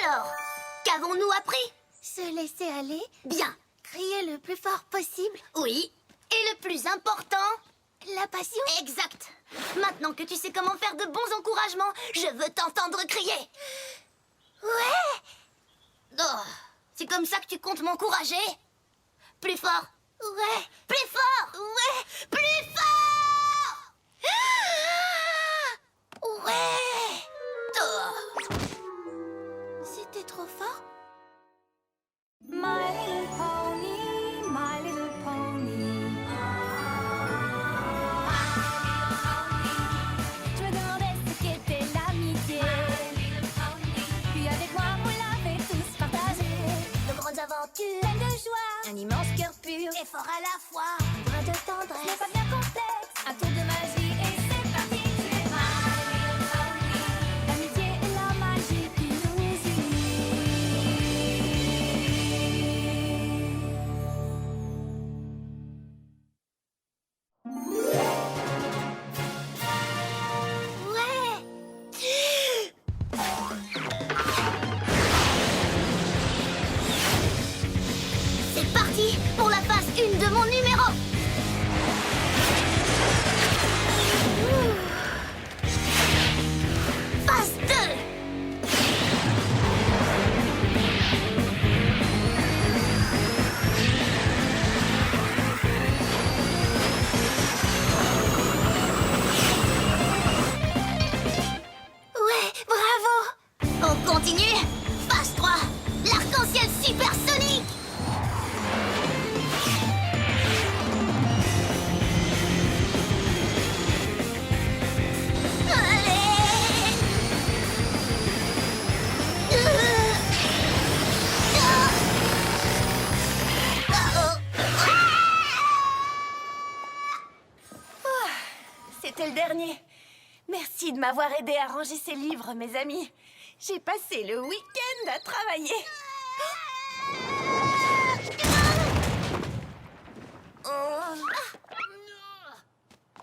Alors, qu'avons-nous appris? Se laisser aller, Bien, crier le plus fort possible, oui. Et le plus important? la passion. Exact. Maintenant que tu sais comment faire de bons encouragements, je veux t'entendre crier. Ouais, Oh, c'est comme ça que tu comptes m'encourager? Plus fort. ouais, Plus fort. ouais, Plus fort. ouais. Oh. C'était trop fort. My little pony, my little pony. Je me demandais ce qu'était l'amitié. Puis avec moi, on l'avait tous partagé. De grandes aventures, Pleine de joie, un immense cœur pur. et fort à la fois. Un brin de Ce n'est tendresse. pas bien complexe, un tour de magie et c'est parti. Tu es my little pony. L'amitié et la magie qui nous unit. Ouais. C'est parti pour la phase 1 de mon numéro. Phase 2. Ouais, bravo. On continue. Phase 3. L'arc-en-ciel supersonique. Allez. C'était le dernier. Merci de m'avoir aidé à ranger ces livres, mes amis. J'ai passé le week-end à travailler.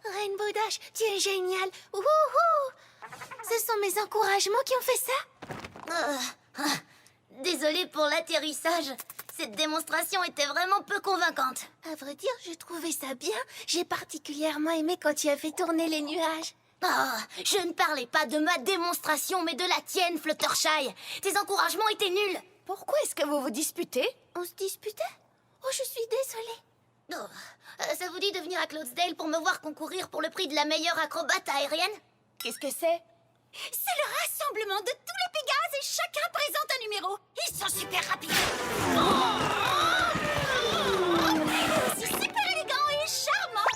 Rainbow Dash, tu es génial. Wouhou. Ce sont mes encouragements qui ont fait ça. Désolée pour l'atterrissage. Cette démonstration était vraiment peu convaincante. À vrai dire, j'ai trouvé ça bien. J'ai particulièrement aimé quand tu as fait tourner les nuages. Oh, je ne parlais pas de ma démonstration, mais de la tienne, Fluttershy. Tes encouragements étaient nuls. Pourquoi est-ce que vous vous disputez? On se disputait? Oh, je suis désolée. Oh, ça vous dit de venir à Cloudsdale pour me voir concourir pour le prix de la meilleure acrobate aérienne? Qu'est-ce que c'est? C'est le rassemblement de tous les Pégases et chacun présente un numéro. Ils sont super rapides. C'est super élégant et charmant.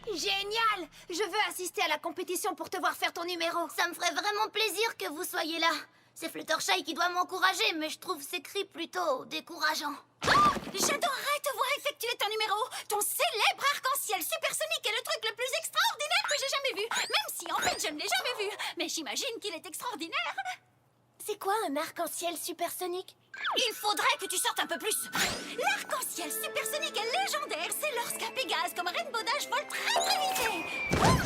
Génial! Je veux assister à la compétition pour te voir faire ton numéro. Ça me ferait vraiment plaisir que vous soyez là. C'est Fluttershy qui doit m'encourager, mais je trouve ses cris plutôt décourageants. J'adorerais te voir effectuer ton numéro. Ton célèbre arc-en-ciel supersonique est le truc le plus extraordinaire que j'ai jamais vu. Même si en fait je ne l'ai jamais vu. Mais j'imagine qu'il est extraordinaire. C'est quoi un arc-en-ciel supersonique? Il faudrait que tu sortes un peu plus. L'arc-en-ciel supersonique est légendaire. C'est lorsqu'un Pégase comme Rainbow Dash vole très très vite. Boum!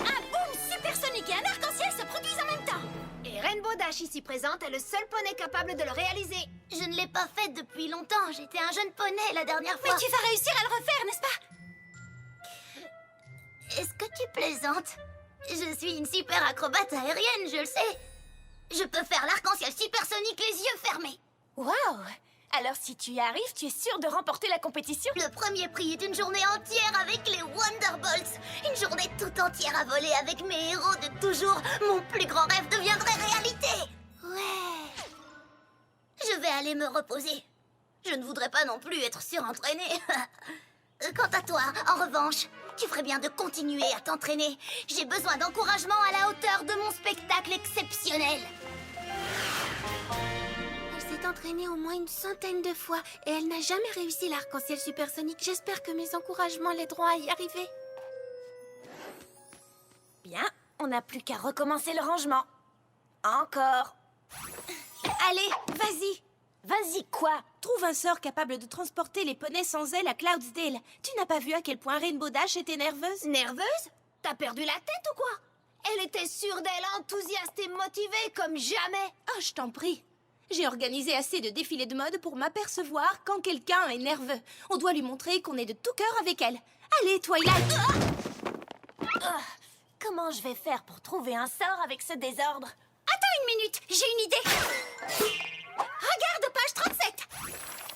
Un boom supersonique et un arc-en-ciel se produisent en même temps. Et Rainbow Dash ici présente est le seul poney capable de le réaliser. Je ne l'ai pas fait depuis longtemps. J'étais un jeune poney la dernière fois. Mais tu vas réussir à le refaire, n'est-ce pas? Est-ce que tu plaisantes? Je suis une super acrobate aérienne, je le sais. Je peux faire l'arc-en-ciel supersonique les yeux fermés. Waouh! Alors si tu y arrives, tu es sûr de remporter la compétition? Le premier prix est une journée entière avec les Wonderbolts. Une journée tout entière à voler avec mes héros de toujours. Mon plus grand rêve deviendrait réalité. Ouais. Je vais aller me reposer. Je ne voudrais pas non plus être surentraînée. Quant à toi, en revanche, tu ferais bien de continuer à t'entraîner. J'ai besoin d'encouragement à la hauteur de mon spectacle exceptionnel. Elle s'est entraînée au moins une centaine de fois et elle n'a jamais réussi l'arc-en-ciel supersonique. J'espère que mes encouragements l'aideront à y arriver. Bien, on n'a plus qu'à recommencer le rangement. Encore. Allez, vas-y. Vas-y, quoi? Trouve un sort capable de transporter les poneys sans ailes à Cloudsdale. Tu n'as pas vu à quel point Rainbow Dash était nerveuse? Nerveuse? T'as perdu la tête ou quoi? Elle était sûre d'elle, enthousiaste et motivée comme jamais. Oh, je t'en prie. J'ai organisé assez de défilés de mode pour m'apercevoir quand quelqu'un est nerveux. On doit lui montrer qu'on est de tout cœur avec elle. Allez, Twilight! Comment je vais faire pour trouver un sort avec ce désordre? Attends une minute, j'ai une idée. Regarde, page 37.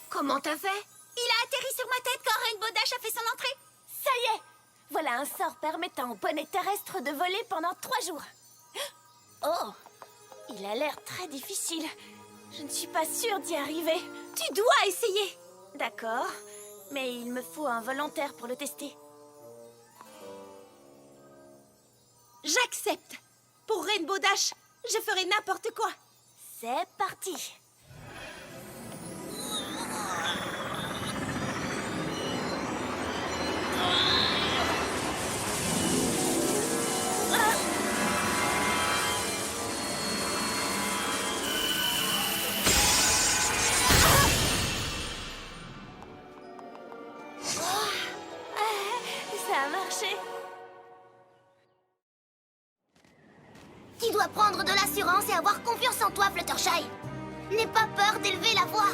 Comment t'as fait? Il a atterri sur ma tête quand Rainbow Dash a fait son entrée. Ça y est, voilà un sort permettant aux poneys terrestres de voler pendant 3 jours. Oh, il a l'air très difficile. Je ne suis pas sûre d'y arriver. Tu dois essayer! D'accord, mais il me faut un volontaire pour le tester. J'accepte! Pour Rainbow Dash, je ferai n'importe quoi! C'est parti. Ça a marché. Tu dois prendre de l'assurance et avoir confiance en toi, Fluttershy. N'aie pas peur d'élever la voix.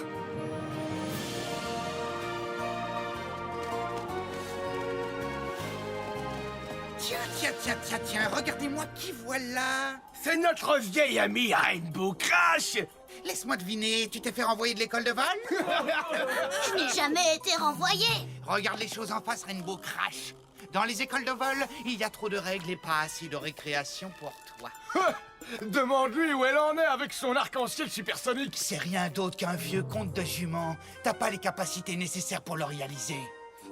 Tiens, regardez-moi qui voilà. C'est notre vieil ami Rainbow Crash. Laisse-moi deviner, tu t'es fait renvoyer de l'école de vol? Je n'ai jamais été renvoyée. Regarde les choses en face, Rainbow Crash. Dans les écoles de vol, il y a trop de règles et pas assez de récréation pour toi. Demande-lui où elle en est avec son arc-en-ciel supersonique. C'est rien d'autre qu'un vieux conte de jument. T'as pas les capacités nécessaires pour le réaliser.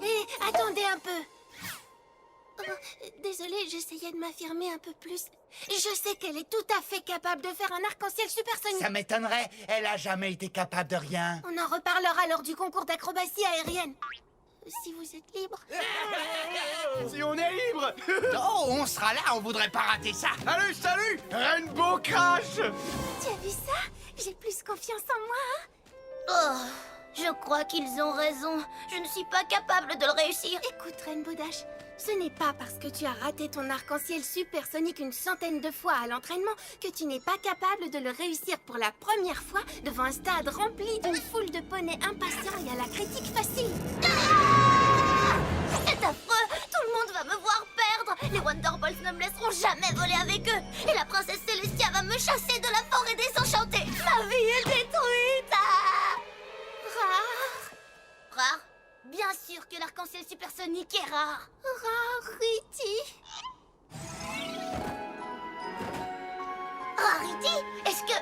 Hé, attendez un peu. Désolée, j'essayais de m'affirmer un peu plus. Je sais qu'elle est tout à fait capable de faire un arc-en-ciel supersonique. Ça m'étonnerait, elle a jamais été capable de rien. On en reparlera lors du concours d'acrobatie aérienne. Si vous êtes libre. Si on est libre. Oh, on sera là, on voudrait pas rater ça. Salut, Rainbow Crash. Tu as vu ça? J'ai plus confiance en moi, hein? Oh, je crois qu'ils ont raison. Je ne suis pas capable de le réussir. Écoute, Rainbow Dash, ce n'est pas parce que tu as raté ton arc-en-ciel supersonique une centaine de fois à l'entraînement que tu n'es pas capable de le réussir pour la première fois devant un stade rempli d'une foule de poneys impatients et à la critique facile. C'est affreux. Tout le monde va me voir perdre. Les Wonderbolts ne me laisseront jamais voler avec eux. Et la princesse Celestia va me chasser de la forêt désenchantée. Ma vie est détruite. Rare, Rare? Bien sûr que l'arc-en-ciel supersonique est rare. Rarity. Rarity, est-ce que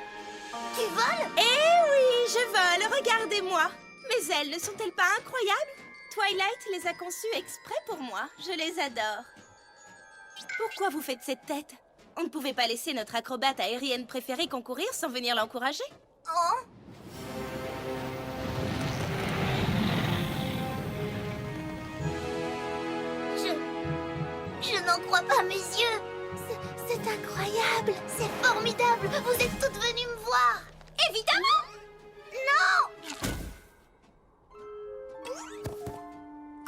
tu voles? Eh oui, je vole, regardez-moi! Mes ailes ne sont-elles pas incroyables? Twilight les a conçues exprès pour moi, je les adore. Pourquoi vous faites cette tête? On ne pouvait pas laisser notre acrobate aérienne préférée concourir sans venir l'encourager? Oh. Je n'en crois pas mes yeux. C'est incroyable. C'est formidable. Vous êtes toutes venues me voir. Évidemment. Non.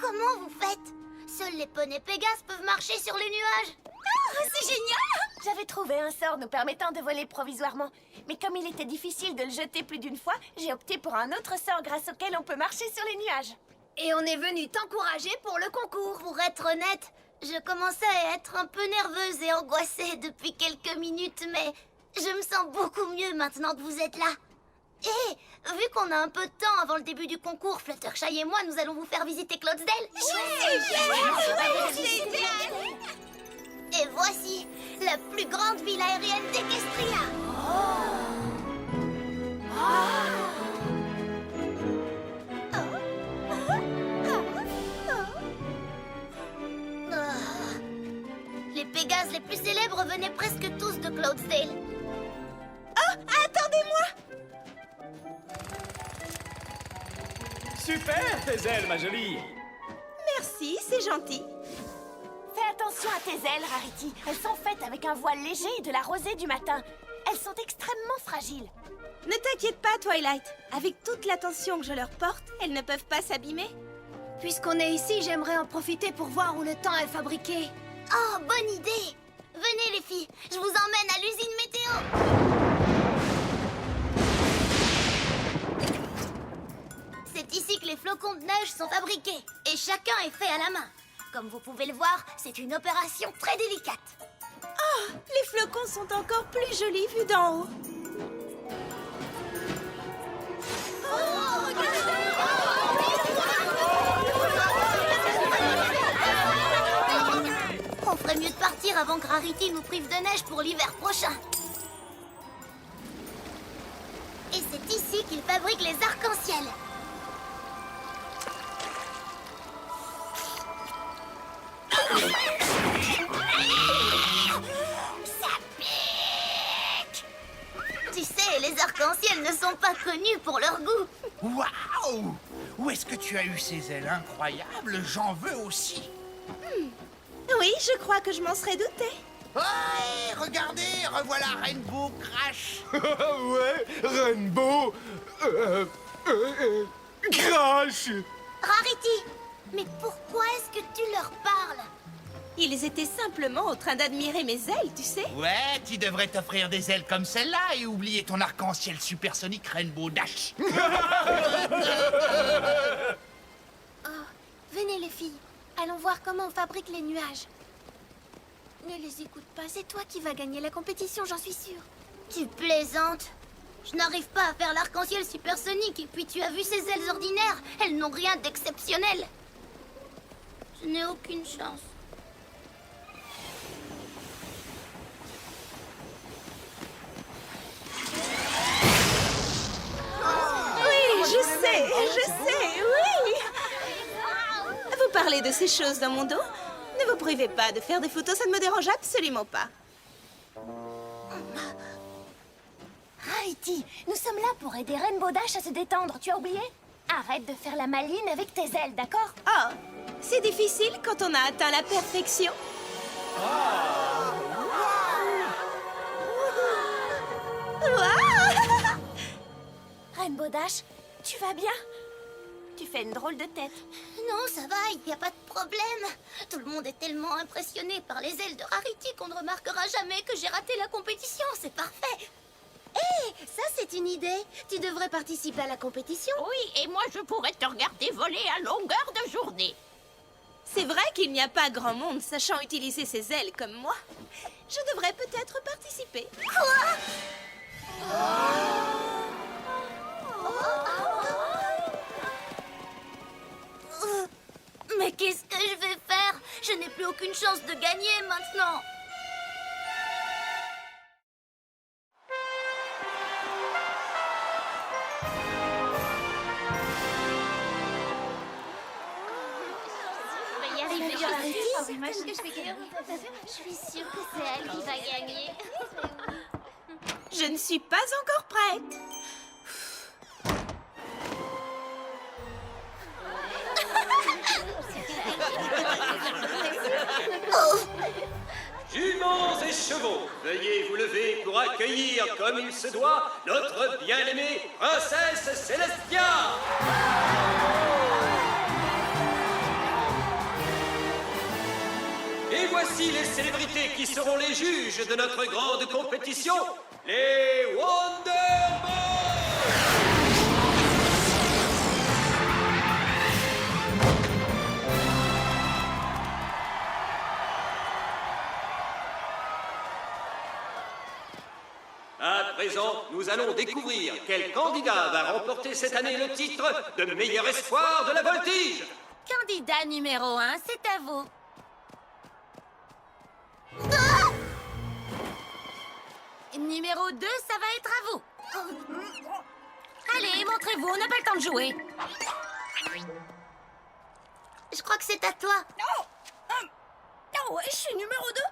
Comment vous faites? Seuls les poneys Pégases peuvent marcher sur les nuages. C'est génial! J'avais trouvé un sort nous permettant de voler provisoirement. Mais comme il était difficile de le jeter plus d'une fois, j'ai opté pour un autre sort grâce auquel on peut marcher sur les nuages. Et on est venu t'encourager pour le concours. Pour être honnête, je commençais à être un peu nerveuse et angoissée depuis quelques minutes, mais je me sens beaucoup mieux maintenant que vous êtes là. Et vu qu'on a un peu de temps avant le début du concours, Fluttershy et moi, nous allons vous faire visiter Cloudsdale. Et voici la plus grande ville aérienne d'Equestria. Les Pégases les plus célèbres venaient presque tous de Cloudsdale. Oh, attendez-moi! Super, tes ailes, ma jolie. Merci, c'est gentil. Fais attention à tes ailes, Rarity. Elles sont faites avec un voile léger et de la rosée du matin. Elles sont extrêmement fragiles. Ne t'inquiète pas, Twilight. Avec toute l'attention que je leur porte, elles ne peuvent pas s'abîmer. Puisqu'on est ici, j'aimerais en profiter pour voir où le temps est fabriqué. Oh, bonne idée! Venez les filles, je vous emmène à l'usine météo. C'est ici que les flocons de neige sont fabriqués et chacun est fait à la main. Comme vous pouvez le voir, c'est une opération très délicate. Oh, les flocons sont encore plus jolis vus d'en haut. On ferait mieux de partir avant que Rarity nous prive de neige pour l'hiver prochain. Et c'est ici qu'ils fabriquent les arcs-en-ciel. Ça pique! Tu sais, les arcs-en-ciel ne sont pas connus pour leur goût. Waouh! Où est-ce que tu as eu ces ailes incroyables? J'en veux aussi. Oui, je crois que je m'en serais douté. Ouais, regardez, revoilà Rainbow Crash. Ouais, Rainbow... Crash. Rarity, mais pourquoi est-ce que tu leur parles? Ils étaient simplement en train d'admirer mes ailes, tu sais. Ouais, tu devrais t'offrir des ailes comme celle-là et oublier ton arc-en-ciel supersonique Rainbow Dash. Venez les filles, allons voir comment on fabrique les nuages. Ne les écoute pas, c'est toi qui vas gagner la compétition, j'en suis sûre. Tu plaisantes? Je n'arrive pas à faire l'arc-en-ciel supersonique et puis tu as vu ces ailes ordinaires? Elles n'ont rien d'exceptionnel. Je n'ai aucune chance. Oui, je sais, oui. Vous parlez de ces choses dans mon dos? Ne vous privez pas de faire des photos, ça ne me dérange absolument pas. Rarity, nous sommes là pour aider Rainbow Dash à se détendre, tu as oublié? Arrête de faire la maline avec tes ailes, d'accord? Oh, c'est difficile quand on a atteint la perfection. Wow. Rainbow Dash, tu vas bien? Tu fais une drôle de tête. Non, ça va, il n'y a pas de problème. Tout le monde est tellement impressionné par les ailes de Rarity qu'on ne remarquera jamais que j'ai raté la compétition. C'est parfait. Hé, ça c'est une idée. Tu devrais participer à la compétition. Oui, et moi je pourrais te regarder voler à longueur de journée. C'est vrai qu'il n'y a pas grand monde sachant utiliser ses ailes comme moi. Je devrais peut-être participer. Mais qu'est-ce que je vais faire? Je n'ai plus aucune chance de gagner maintenant. Je suis sûre que c'est elle qui va gagner. Je ne suis pas encore prête. Juments et chevaux, veuillez vous lever pour accueillir comme il se doit notre bien-aimée princesse Célestia. Et voici les célébrités qui seront les juges de notre grande compétition, les Wonder Boys. À présent, nous allons découvrir quel candidat va remporter cette année le titre de meilleur espoir de la voltige. Candidat numéro 1, c'est à vous. Numéro 2, ça va être à vous. Allez, montrez-vous, on n'a pas le temps de jouer. Je crois que c'est à toi. Oh, je suis numéro 2.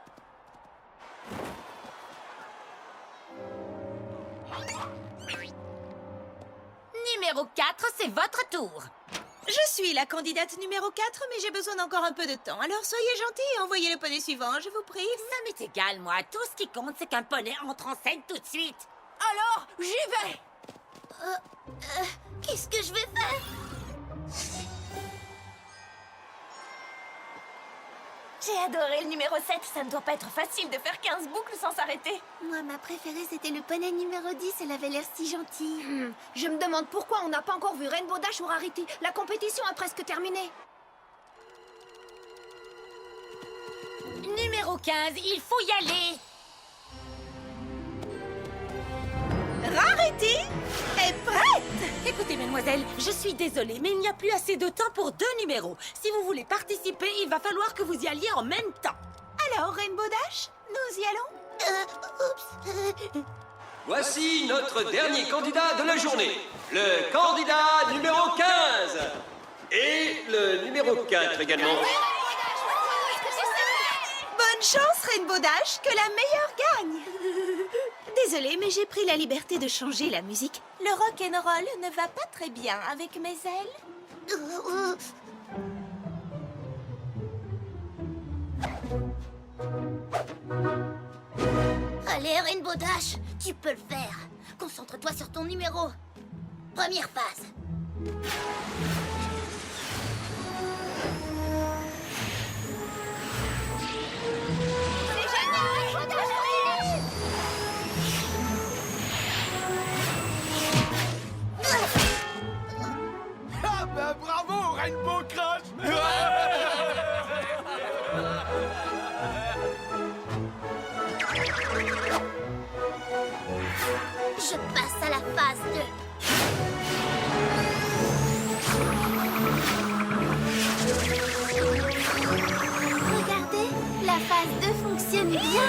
Numéro 4, c'est votre tour. Je suis la candidate numéro 4, mais j'ai besoin d'encore un peu de temps. Alors soyez gentils et envoyez le poney suivant, je vous prie. Ça m'est égal, moi. Tout ce qui compte, c'est qu'un poney entre en scène tout de suite. Alors, j'y vais. Qu'est-ce que je vais faire? J'ai adoré le numéro 7. Ça ne doit pas être facile de faire 15 boucles sans s'arrêter. Moi, ma préférée, c'était le poney numéro 10. Elle avait l'air si gentille. Je me demande pourquoi on n'a pas encore vu Rainbow Dash ou Rarity. La compétition est presque terminée. Numéro 15, il faut y aller. Rarity est prête! Écoutez, mesdemoiselles, je suis désolée, mais il n'y a plus assez de temps pour 2 numéros. Si vous voulez participer, il va falloir que vous y alliez en même temps. Alors, Rainbow Dash, nous y allons? Voici notre dernier candidat de la journée. Le candidat numéro 15. Et le numéro 4 également. Bonne chance, Rainbow Dash, que la meilleure gagne! Désolée, mais j'ai pris la liberté de changer la musique. Le rock'n'roll ne va pas très bien avec mes ailes. Allez, Rainbow Dash, tu peux le faire. Concentre-toi sur ton numéro. Première phase. Ah bah bravo, Rainbow Crash. Je passe à la phase 2. Regardez, la phase 2 fonctionne bien.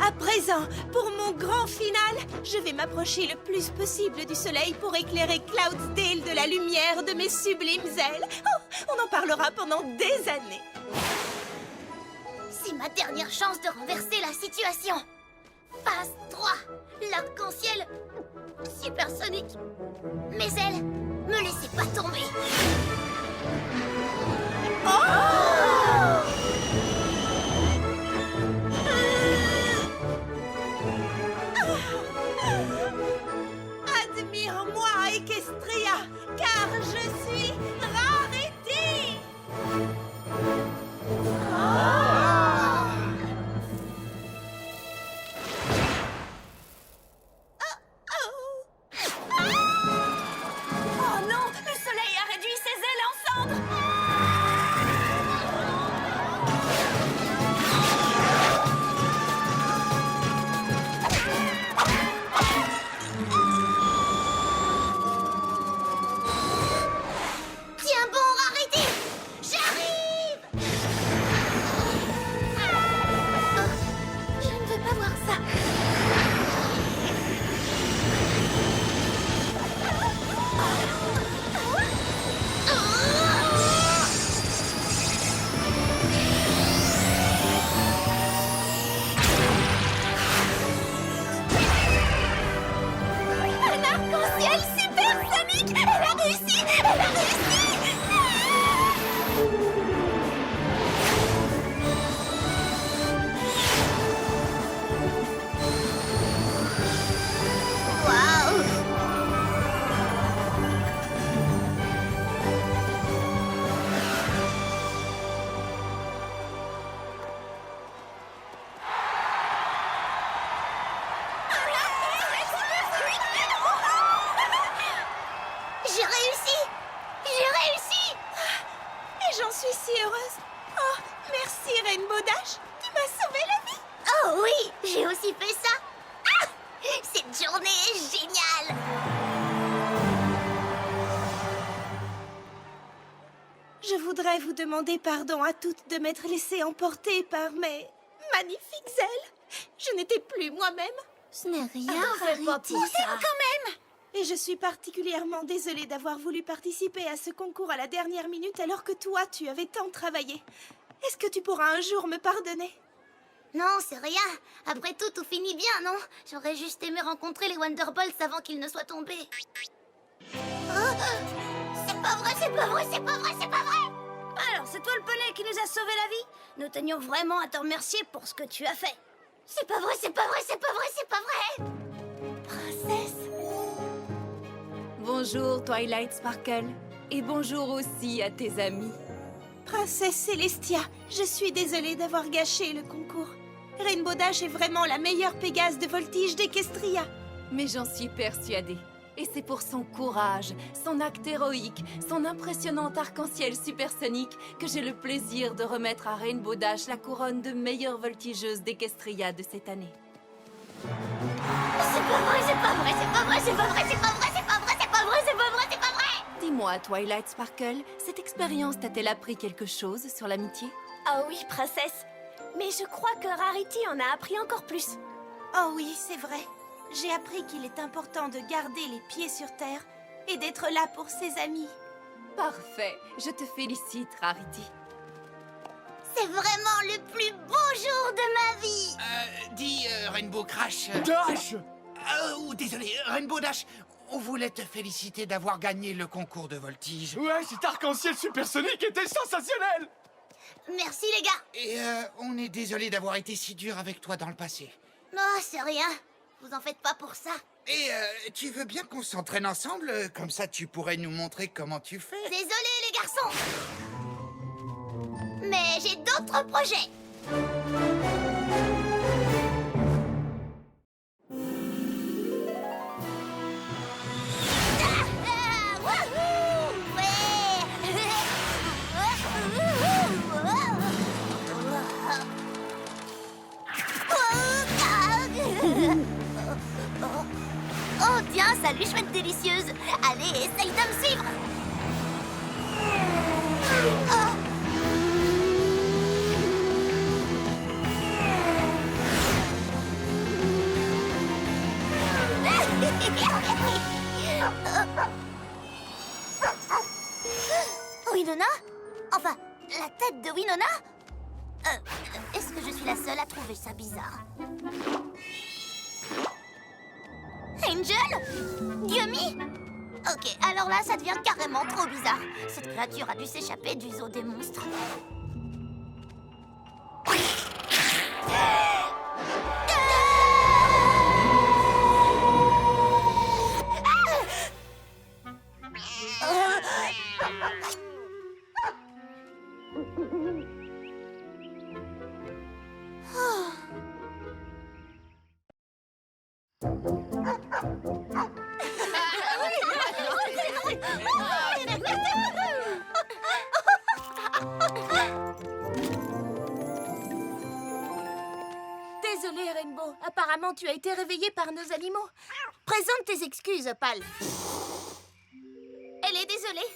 À présent, pour mon grand final, je vais m'approcher le plus possible du soleil pour éclairer Cloudsdale de la lumière de mes sublimes ailes. Oh, on en parlera pendant des années. C'est ma dernière chance de renverser la situation. Phase 3. L'arc-en-ciel supersonique. Mes ailes, me laissez pas tomber. Admire-moi, Equestria, car je suis Rarity. Oh non, le soleil a réduit ses ailes en cendres. Tiens bon, Rarity, j'arrive. Je ne veux pas voir ça. Un arc-en-ciel supersonique. Elle a réussi. Elle a réussi. Waouh! J'ai réussi! J'ai réussi! Et j'en suis si heureuse. Oh, merci Rainbow Dash, tu m'as sauvé la vie. Oh oui, j'ai aussi fait ça! Ah! Cette journée est géniale! Je voudrais vous demander pardon à toutes de m'être laissée emporter par mes magnifiques ailes. Je n'étais plus moi-même. Ce n'est rien, Fais pas pour ça. Quand même, Et je suis particulièrement désolée d'avoir voulu participer à ce concours à la dernière minute alors que toi, tu avais tant travaillé. Est-ce que tu pourras un jour me pardonner? Non, c'est rien. Après tout, tout finit bien, non? J'aurais juste aimé rencontrer les Wonderbolts avant qu'ils ne soient tombés. Oh, c'est pas vrai, c'est pas vrai, c'est pas vrai, c'est pas vrai! Alors, c'est toi le poney qui nous a sauvé la vie? Nous tenions vraiment à te remercier pour ce que tu as fait. C'est pas vrai, c'est pas vrai, c'est pas vrai, c'est pas vrai! Princesse! Bonjour Twilight Sparkle. Et bonjour aussi à tes amis. Princesse Célestia, je suis désolée d'avoir gâché le concours. Rainbow Dash est vraiment la meilleure Pégase de voltige d'Equestria. Mais j'en suis persuadée. Et c'est pour son courage, son acte héroïque, son impressionnant arc-en-ciel supersonique que j'ai le plaisir de remettre à Rainbow Dash la couronne de meilleure voltigeuse d'Equestria de cette année. C'est pas vrai, c'est pas vrai, c'est pas vrai, c'est pas vrai, c'est pas vrai, c'est pas vrai, c'est pas vrai, c'est pas vrai, c'est pas vrai! Dis-moi, Twilight Sparkle, cette expérience t'a-t-elle appris quelque chose sur l'amitié? Oh oui, princesse. Mais je crois que Rarity en a appris encore plus. Oh oui, c'est vrai. J'ai appris qu'il est important de garder les pieds sur terre et d'être là pour ses amis. Parfait, je te félicite, Rarity. C'est vraiment le plus beau jour de ma vie! Dis, Rainbow Crash... Dash! désolé, Rainbow Dash, on voulait te féliciter d'avoir gagné le concours de voltige. Ouais, cet arc-en-ciel supersonique était sensationnel! Merci les gars! Et on est désolé d'avoir été si dur avec toi dans le passé. Non, c'est rien. Vous en faites pas pour ça. Et tu veux bien qu'on s'entraîne ensemble? Comme ça, tu pourrais nous montrer comment tu fais. Désolé les garçons! Mais j'ai d'autres projets! Oh tiens, salut chouette délicieuse! Allez, essaye de me suivre! Winona? Enfin, la tête de Winona? Est-ce que je suis la seule à trouver ça bizarre? Angel? Yumi? Ok, alors là, ça devient carrément trop bizarre. Cette créature a dû s'échapper du zoo des monstres. Désolée, Rainbow. Apparemment, tu as été réveillée par nos animaux. Présente tes excuses, Opal. Elle est désolée.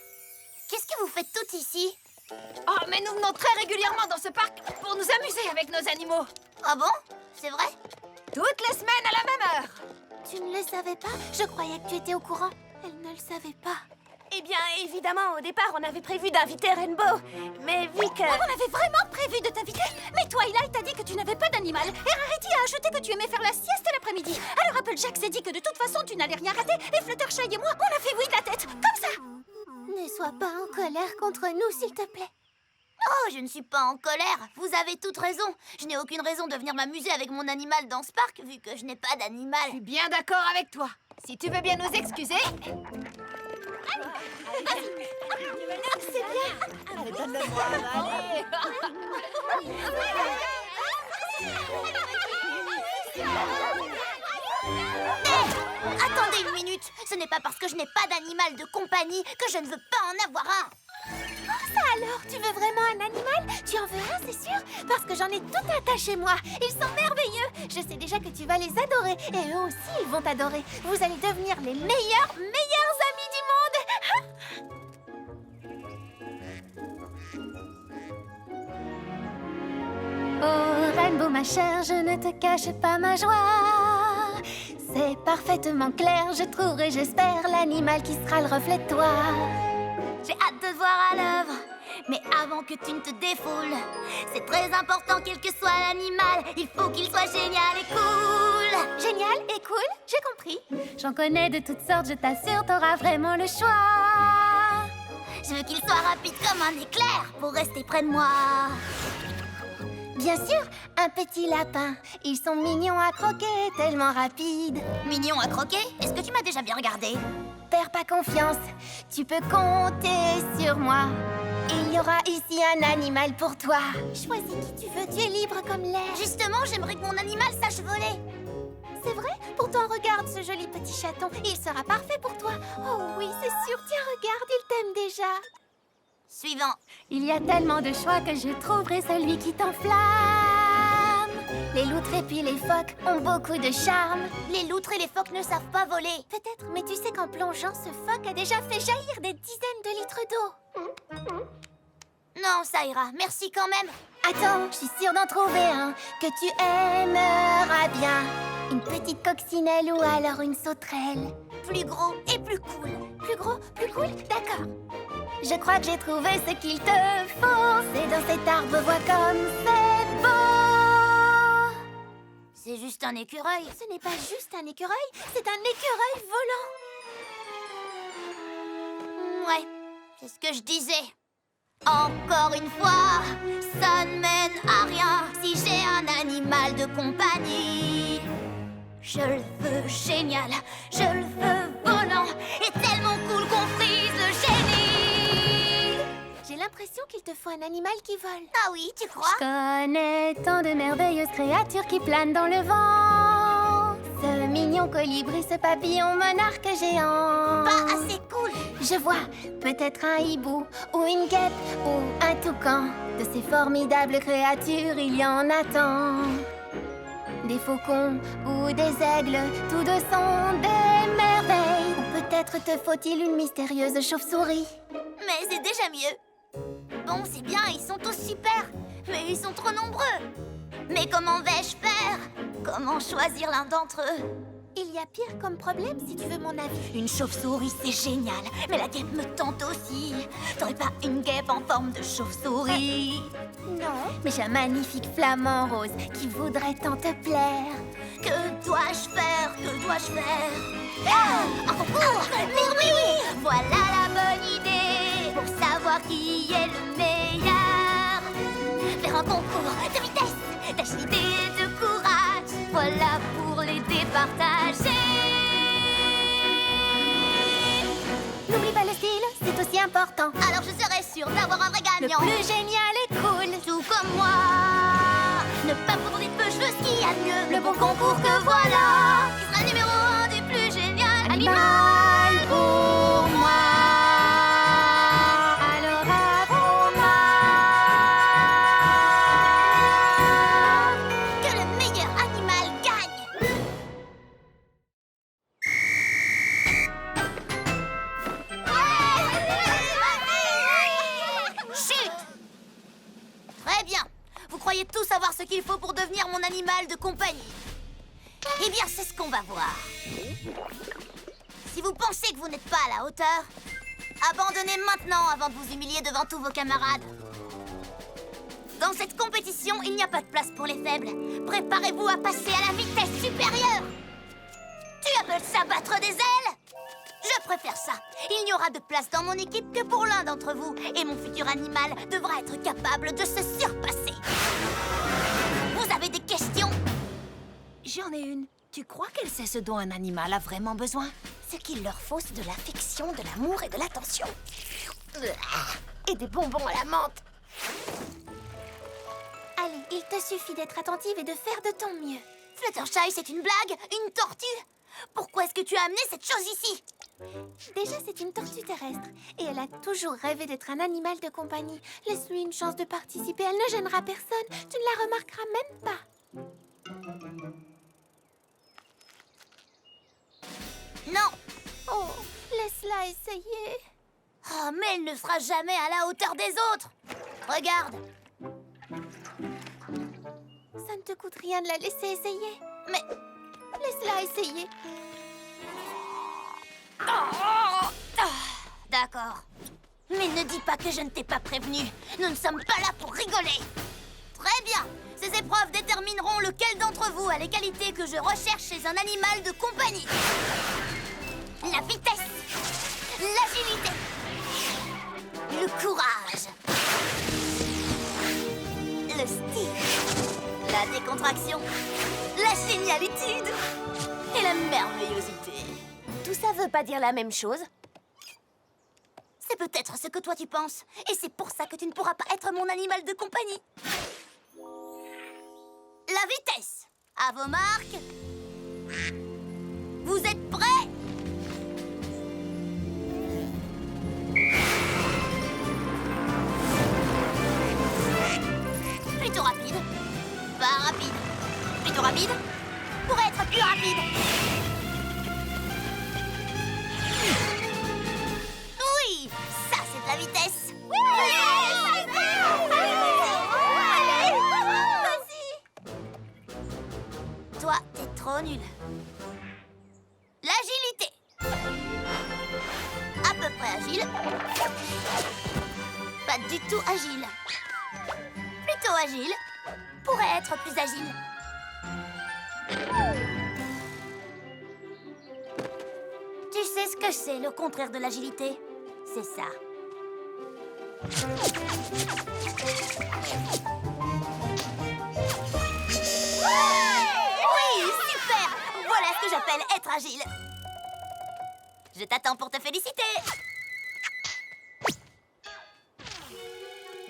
Qu'est-ce que vous faites toutes ici? Oh, mais nous venons très régulièrement dans ce parc pour nous amuser avec nos animaux. Ah bon? C'est vrai? Toutes les semaines à la même heure. Tu ne le savais pas? Je croyais que tu étais au courant. Elle ne le savait pas. Eh bien, évidemment, au départ, on avait prévu d'inviter Rainbow. Mais vu que... on avait vraiment prévu de t'inviter. Mais Twilight a dit que tu n'avais pas d'animal. Et Rarity a ajouté que tu aimais faire la sieste l'après-midi. Alors Applejack s'est dit que de toute façon, tu n'allais rien rater. Et Fluttershy et moi, on a fait oui de la tête. Comme ça. Ne sois pas en colère contre nous, s'il te plaît. Oh, je ne suis pas en colère. Vous avez toute raison. Je n'ai aucune raison de venir m'amuser avec mon animal dans ce parc, vu que je n'ai pas d'animal. Je suis bien d'accord avec toi. Si tu veux bien nous excuser... C'est bien. Donne-le-moi, allez. Attendez une minute. Ce n'est pas parce que je n'ai pas d'animal de compagnie que je ne veux pas en avoir un. Ça alors, tu veux vraiment un animal? Tu en veux un, c'est sûr? Parce que j'en ai tout un tas chez moi. Ils sont merveilleux. Je sais déjà que tu vas les adorer. Et eux aussi, ils vont t'adorer. Vous allez devenir les meilleurs amis du monde. Oh, Rainbow, ma chère, je ne te cache pas ma joie. C'est parfaitement clair, je trouverai, j'espère, l'animal qui sera le reflet de toi. J'ai hâte de te voir à l'œuvre, mais avant que tu ne te défoules, c'est très important quel que soit l'animal, il faut qu'il soit génial et cool. Génial et cool, j'ai compris. J'en connais de toutes sortes, je t'assure, t'auras vraiment le choix. Je veux qu'il soit rapide comme un éclair pour rester près de moi. Bien sûr, un petit lapin. Ils sont mignons à croquer, tellement rapides. Mignons à croquer? Est-ce que tu m'as déjà bien regardé? Perds pas confiance, tu peux compter sur moi. Il y aura ici un animal pour toi. Choisis qui tu veux, tu es libre comme l'air. Justement, j'aimerais que mon animal sache voler. C'est vrai? Pourtant, regarde ce joli petit chaton. Il sera parfait pour toi. Oh oui, c'est sûr. Tiens, regarde, il t'aime déjà. Suivant. Il y a tellement de choix que je trouverai celui qui t'enflamme. Les loutres et puis les phoques ont beaucoup de charme. Les loutres et les phoques ne savent pas voler. Peut-être, mais tu sais qu'en plongeant, ce phoque a déjà fait jaillir des dizaines de litres d'eau. Non, ça ira. Merci quand même. Attends, je suis sûre d'en trouver un que tu aimeras bien. Une petite coccinelle ou alors une sauterelle. Plus gros et plus cool. Plus gros, plus cool? D'accord. Je crois que j'ai trouvé ce qu'il te faut. C'est dans cet arbre, vois comme c'est beau. C'est juste un écureuil. Ce n'est pas juste un écureuil, c'est un écureuil volant. Ouais, c'est ce que je disais. Encore une fois, ça ne mène à rien si j'ai un animal de compagnie. Je le veux génial, je le veux volant et tellement cool qu'on frise le génie. J'ai l'impression qu'il te faut un animal qui vole. Ah oui, tu crois? Je connais tant de merveilleuses créatures qui planent dans le vent. Ce mignon colibri, ce papillon monarque géant. Pas assez cool. Je vois peut-être un hibou ou une guêpe ou un toucan. De ces formidables créatures, il y en a tant. Des faucons ou des aigles, tous deux sont des merveilles. Ou peut-être te faut-il une mystérieuse chauve-souris. Mais c'est déjà mieux. Bon, c'est bien, ils sont tous super, mais ils sont trop nombreux. Mais comment vais-je faire? Comment choisir l'un d'entre eux? Il y a pire comme problème si tu veux mon avis. Une chauve-souris, c'est génial, mais la guêpe me tente aussi. T'aurais pas une guêpe en forme de chauve-souris? Non. Mais j'ai un magnifique flamant rose qui voudrait tant te plaire. Que dois-je faire? Que dois-je faire? Ah, un concours! Oui! Voilà la bonne idée pour savoir qui est le meilleur. Faire un concours de vitesse, d'agilité et de courage. Voilà pour les départager. N'oublie pas le style, c'est aussi important. Alors je serai sûre d'avoir un vrai gagnant. Le plus génial et cool, tout comme moi. Ne pas prendre des peu, je veux ce qu'il y a de mieux. Le bon concours que voilà. Qui sera le numéro 1 du plus génial animal pour moi. Alors à vos mains. Que le meilleur animal gagne. Chut! Très bien. Vous croyez tous savoir ce qu'il faut pour devenir mon animal de compagnie. Eh bien, c'est ce qu'on va voir. Si vous pensez que vous n'êtes pas à la hauteur, abandonnez maintenant avant de vous humilier devant tous vos camarades. Dans cette compétition, il n'y a pas de place pour les faibles. Préparez-vous à passer à la vitesse supérieure. Tu appelles ça battre des ailes? Je préfère ça. Il n'y aura de place dans mon équipe que pour l'un d'entre vous. Et mon futur animal devra être capable de se surpasser. Vous avez des questions? J'en ai une. Tu crois qu'elle sait ce dont un animal a vraiment besoin? Ce qu'il leur faut, c'est de l'affection, de l'amour et de l'attention. Et des bonbons à la menthe. Allez, il te suffit d'être attentive et de faire de ton mieux. Fluttershy, c'est une blague? Une tortue? Pourquoi est-ce que tu as amené cette chose ici? Déjà, c'est une tortue terrestre. Et elle a toujours rêvé d'être un animal de compagnie. Laisse-lui une chance de participer, elle ne gênera personne. Tu ne la remarqueras même pas. Non! Oh, laisse-la essayer. Oh, mais elle ne sera jamais à la hauteur des autres. Regarde. Ça ne te coûte rien de la laisser essayer. Mais Laisse-la essayer. D'accord. Mais ne dis pas que je ne t'ai pas prévenu. Nous ne sommes pas là pour rigoler. Très bien. Ces épreuves détermineront lequel d'entre vous a les qualités que je recherche chez un animal de compagnie. La vitesse, l'agilité, le courage, le style, la décontraction, la génialitude et la merveillosité. Tout ça veut pas dire la même chose? C'est peut-être ce que toi tu penses, et c'est pour ça que tu ne pourras pas être mon animal de compagnie. La vitesse. À vos marques. Vous êtes prêts? Plutôt rapide. Pas rapide. Plutôt rapide. Pour être plus rapide. Oui, ça c'est de la vitesse. Vas-y. Toi, t'es trop nul. L'agilité. À peu près agile. Pas du tout agile. Plutôt agile. Pourrait être plus agile. Tu sais ce que c'est, le contraire de l'agilité? C'est ça. Oui, super! Voilà ce que j'appelle être agile. Je t'attends pour te féliciter.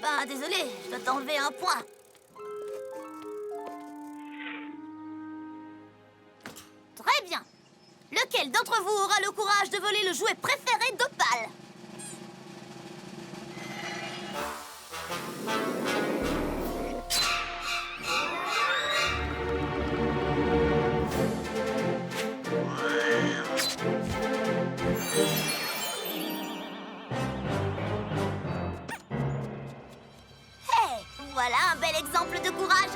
Ben, désolé, je dois t'enlever un point. Très bien. Lequel d'entre vous aura le courage de voler le jouet préféré d'Opal? Hey, voilà un bel exemple de courage.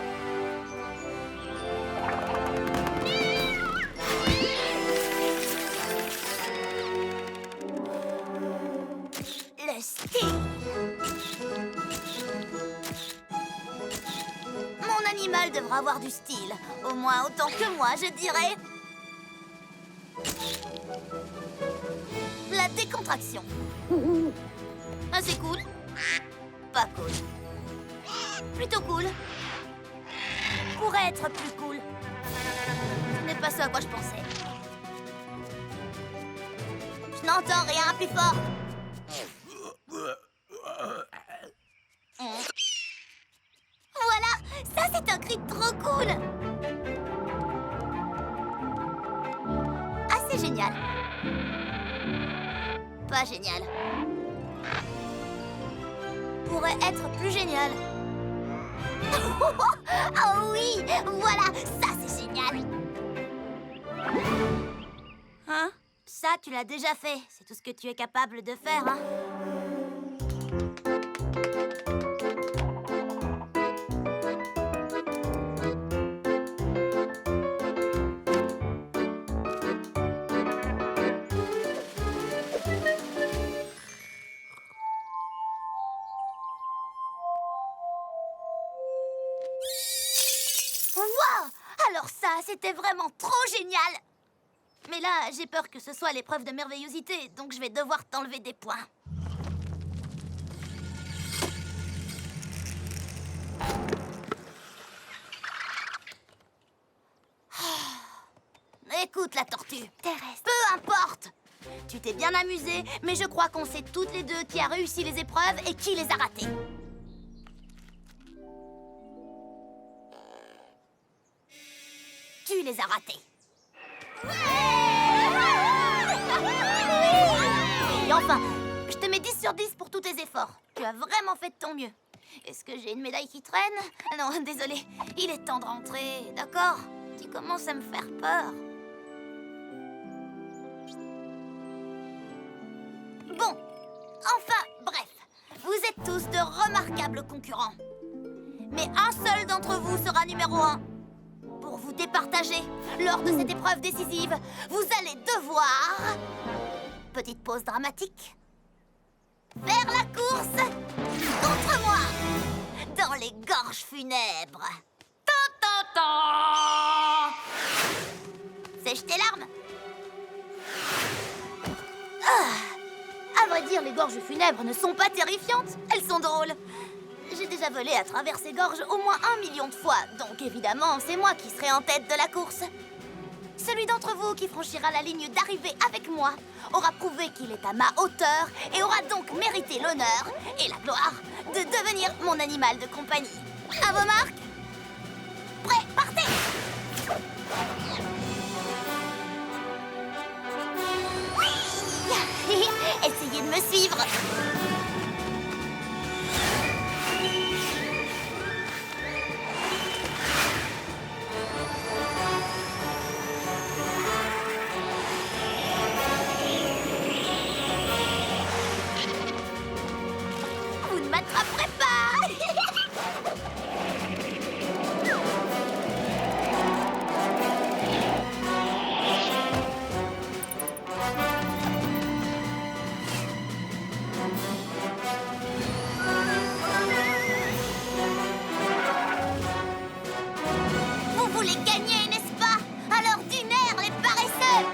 Le style. Mon animal devra avoir du style. Au moins autant que moi, je dirais. La décontraction. Ah, c'est cool. Pas cool. Plutôt cool. Pourrait être plus cool. Ce n'est pas ce à quoi je pensais. Je n'entends rien, plus fort. Voilà, ça c'est un cri trop cool. Assez génial. Pas génial. Pourrait être plus génial. Oh oui, voilà, ça c'est génial. Hein? Ça, tu l'as déjà fait. C'est tout ce que tu es capable de faire, hein? Waouh! Alors ça, c'était vraiment trop génial! Mais là, j'ai peur que ce soit l'épreuve de merveillosité, donc je vais devoir t'enlever des points. Écoute la tortue. Terrestre. Peu importe! Tu t'es bien amusée, mais je crois qu'on sait toutes les deux qui a réussi les épreuves et qui les a ratées. Tu les as ratées. Et enfin, je te mets 10 sur 10 pour tous tes efforts. Tu as vraiment fait de ton mieux. Est-ce que j'ai une médaille qui traîne? Non, désolé. Il est temps de rentrer, d'accord? Tu commences à me faire peur. Bon, enfin, bref. Vous êtes tous de remarquables concurrents. Mais un seul d'entre vous sera numéro 1. Pour vous départager. Lors de cette épreuve décisive, vous allez devoir... Petite pause dramatique. Faire la course contre moi dans les gorges funèbres. Sèche tes larmes. À vrai dire, les gorges funèbres ne sont pas terrifiantes. Elles sont drôles. J'ai déjà volé à travers ces gorges au moins 1 million de fois. Donc évidemment, c'est moi qui serai en tête de la course. Celui d'entre vous qui franchira la ligne d'arrivée avec moi aura prouvé qu'il est à ma hauteur et aura donc mérité l'honneur et la gloire de devenir mon animal de compagnie. À vos marques. Prêt, partez! Essayez de me suivre. Vous ne m'attraperez pas. Vous voulez gagner, n'est-ce pas? Alors d'une air, les paresseux!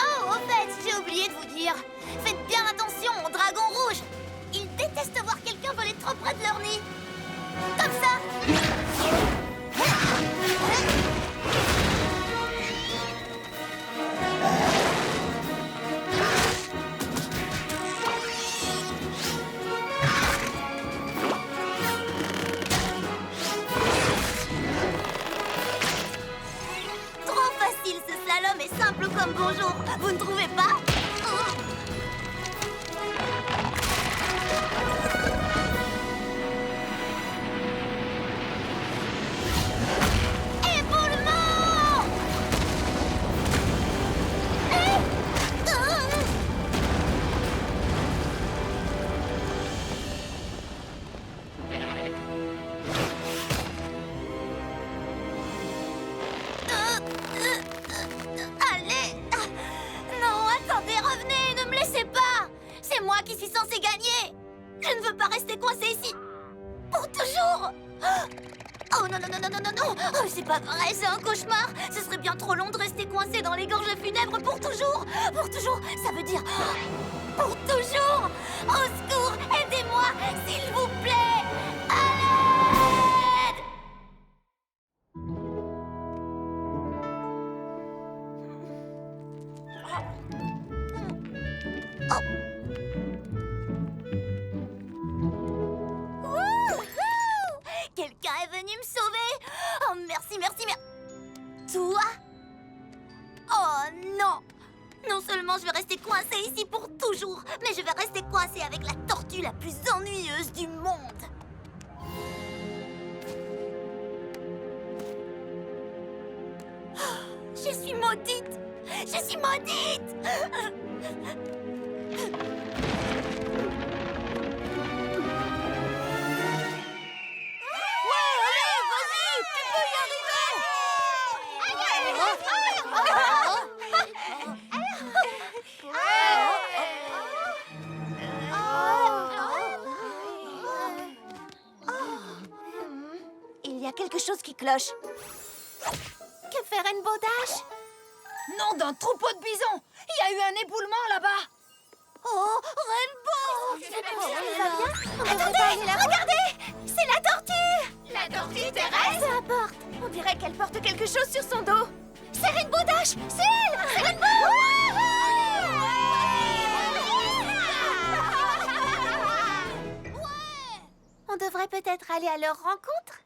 Oh, au fait, j'ai oublié de vous dire. Faites bien attention aux dragons rouges. Ils détestent voir quelqu'un voler trop près de leur nid. Comme ça. Trop facile ce slalom et simple comme bonjour. Vous ne trouvez pas? Éboulement! Allez! Non, attendez, revenez, ne me laissez pas! C'est moi qui suis censée gagner! Je ne veux pas rester coincée ici pour toujours! Oh non, non, non, non, non, non, non! Oh, c'est pas vrai, c'est un cauchemar! Ce serait bien trop long de rester coincée dans les gorges funèbres pour toujours! Pour toujours, ça veut dire... Pour toujours! Au secours, aidez-moi, s'il vous plaît! À l'aide! Wouhou! Quelqu'un est venu me sauver! Oh, merci, merci, merci! Toi? Oh non! Non seulement je vais rester coincée ici pour toujours, mais je vais rester coincée avec la tortue la plus ennuyeuse du monde! Je suis maudite! Je suis maudite! Il y a quelque chose qui cloche. Que fait Rainbow Dash? Nom d'un troupeau de bisons! Il y a eu un éboulement là-bas! Oh, Rainbow! Attendez, regardez! C'est la tortue! La tortue terrestre? Peu importe, on dirait qu'elle porte quelque chose sur son dos. C'est Rainbow Dash! C'est elle! C'est Rainbow! On devrait peut-être aller à leur rencontre?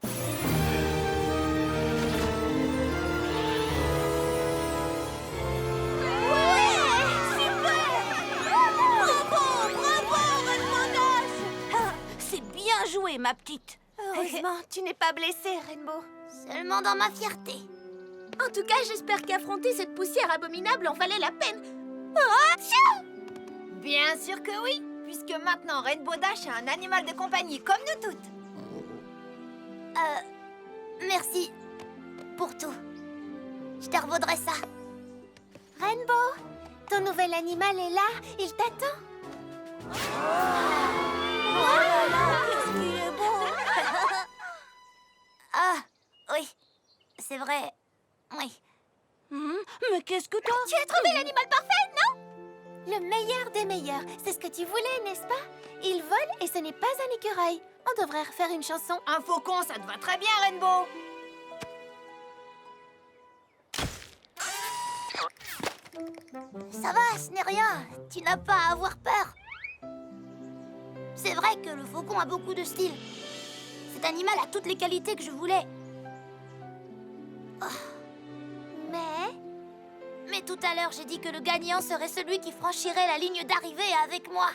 ma petite. Heureusement, tu n'es pas blessée, Rainbow. Seulement dans ma fierté. En tout cas, j'espère qu'affronter cette poussière abominable en valait la peine. Bien sûr que oui, puisque maintenant Rainbow Dash est un animal de compagnie comme nous toutes. Merci pour tout. Je te revaudrai ça. Rainbow, ton nouvel animal est là, il t'attend. Ah, oui. C'est vrai. Oui. Mais qu'est-ce que t'as? Tu as trouvé l'animal parfait, non? Le meilleur des meilleurs, c'est ce que tu voulais, n'est-ce pas? Il vole et ce n'est pas un écureuil. On devrait refaire une chanson. Un faucon, ça te va très bien, Rainbow. Ça va, ce n'est rien. Tu n'as pas à avoir peur. C'est vrai que le faucon a beaucoup de style. Cet animal a toutes les qualités que je voulais. Mais tout à l'heure, j'ai dit que le gagnant serait celui qui franchirait la ligne d'arrivée avec moi.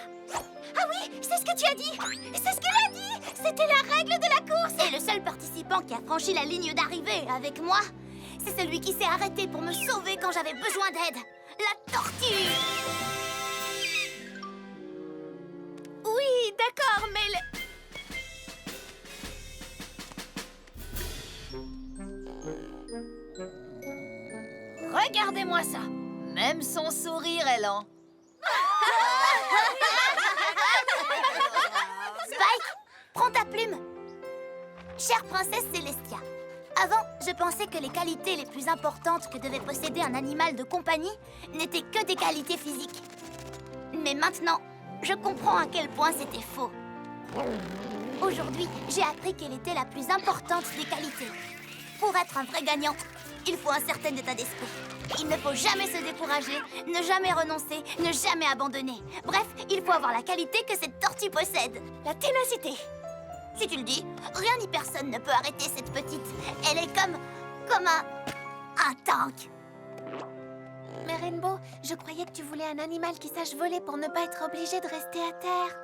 Ah oui, c'est ce que tu as dit. C'est ce qu'elle a dit. C'était la règle de la course. Et le seul participant qui a franchi la ligne d'arrivée avec moi, c'est celui qui s'est arrêté pour me sauver quand j'avais besoin d'aide. La tortue. Oui, d'accord, mais Regardez-moi ça. Même son sourire est lent. Spike, prends ta plume. Chère princesse Célestia, avant, je pensais que les qualités les plus importantes que devait posséder un animal de compagnie n'étaient que des qualités physiques. Mais maintenant, je comprends à quel point c'était faux. Aujourd'hui, j'ai appris quelle était la plus importante des qualités. Pour être un vrai gagnant, il faut un certain état d'esprit. Il ne faut jamais se décourager, ne jamais renoncer, ne jamais abandonner. Bref, il faut avoir la qualité que cette tortue possède. La ténacité. Si tu le dis, rien ni personne ne peut arrêter cette petite. Elle est comme un tank. Mais Rainbow, je croyais que tu voulais un animal qui sache voler pour ne pas être obligé de rester à terre.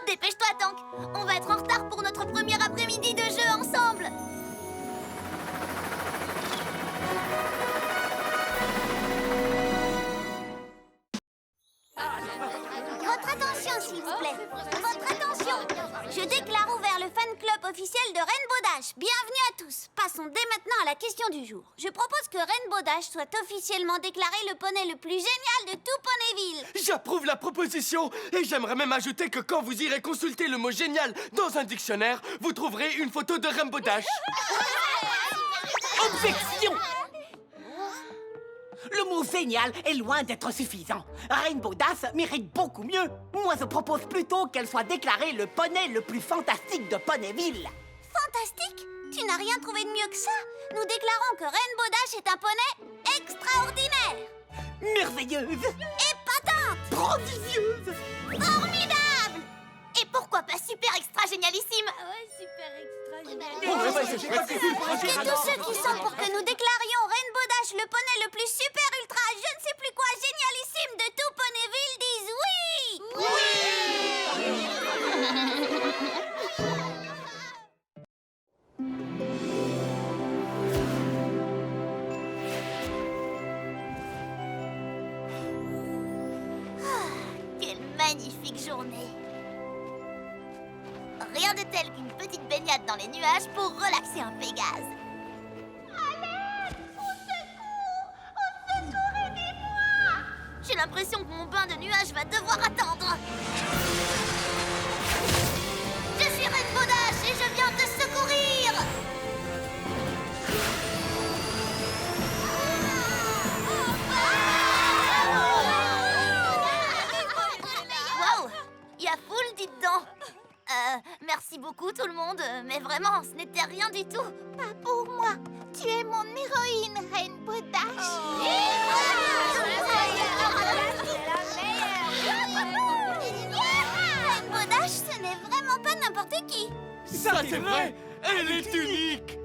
Dépêche-toi, Tank. On va être en retard pour notre premier après-midi de jeu ensemble. Votre attention, s'il vous plaît. Votre attention. Je déclare ouvert le fan club officiel de Rainbow Dash. Bienvenue à tous. Passons dès maintenant à la question du jour. Je propose que Rainbow Dash soit officiellement déclaré le poney le plus génial de tout Poneyville. J'approuve la proposition et j'aimerais même ajouter que quand vous irez consulter le mot génial dans un dictionnaire, vous trouverez une photo de Rainbow Dash. Objection! Le mot génial est loin d'être suffisant. Rainbow Dash mérite beaucoup mieux. Moi, je propose plutôt qu'elle soit déclarée le poney le plus fantastique de Poneyville. Fantastique? Tu n'as rien trouvé de mieux que ça? Nous déclarons que Rainbow Dash est un poney extraordinaire, Merveilleuse, épatante, prodigieuse, formidable. Et pourquoi pas super extra génialissime? Et tous ceux qui sont pour que nous déclarions Rainbow Dash le poney le plus super ultra je ne sais plus quoi génialissime de tout Poneyville disent oui. Quelle magnifique journée. Rien de tel qu'une petite baignade dans les nuages pour relaxer un Pégase. Allez, au secours! Au secours, aidez-moi! J'ai l'impression que mon bain de nuages va devoir attendre. Je suis Rainbow Dash et je viens te secourir! Waouh! Il y a foule, dites donc! Merci beaucoup tout le monde, mais vraiment, ce n'était rien du tout. Pas pour moi. Tu es mon héroïne, Rainbow Dash. Rainbow Dash, ce n'est vraiment pas n'importe qui. Ça, c'est vrai. Elle est unique.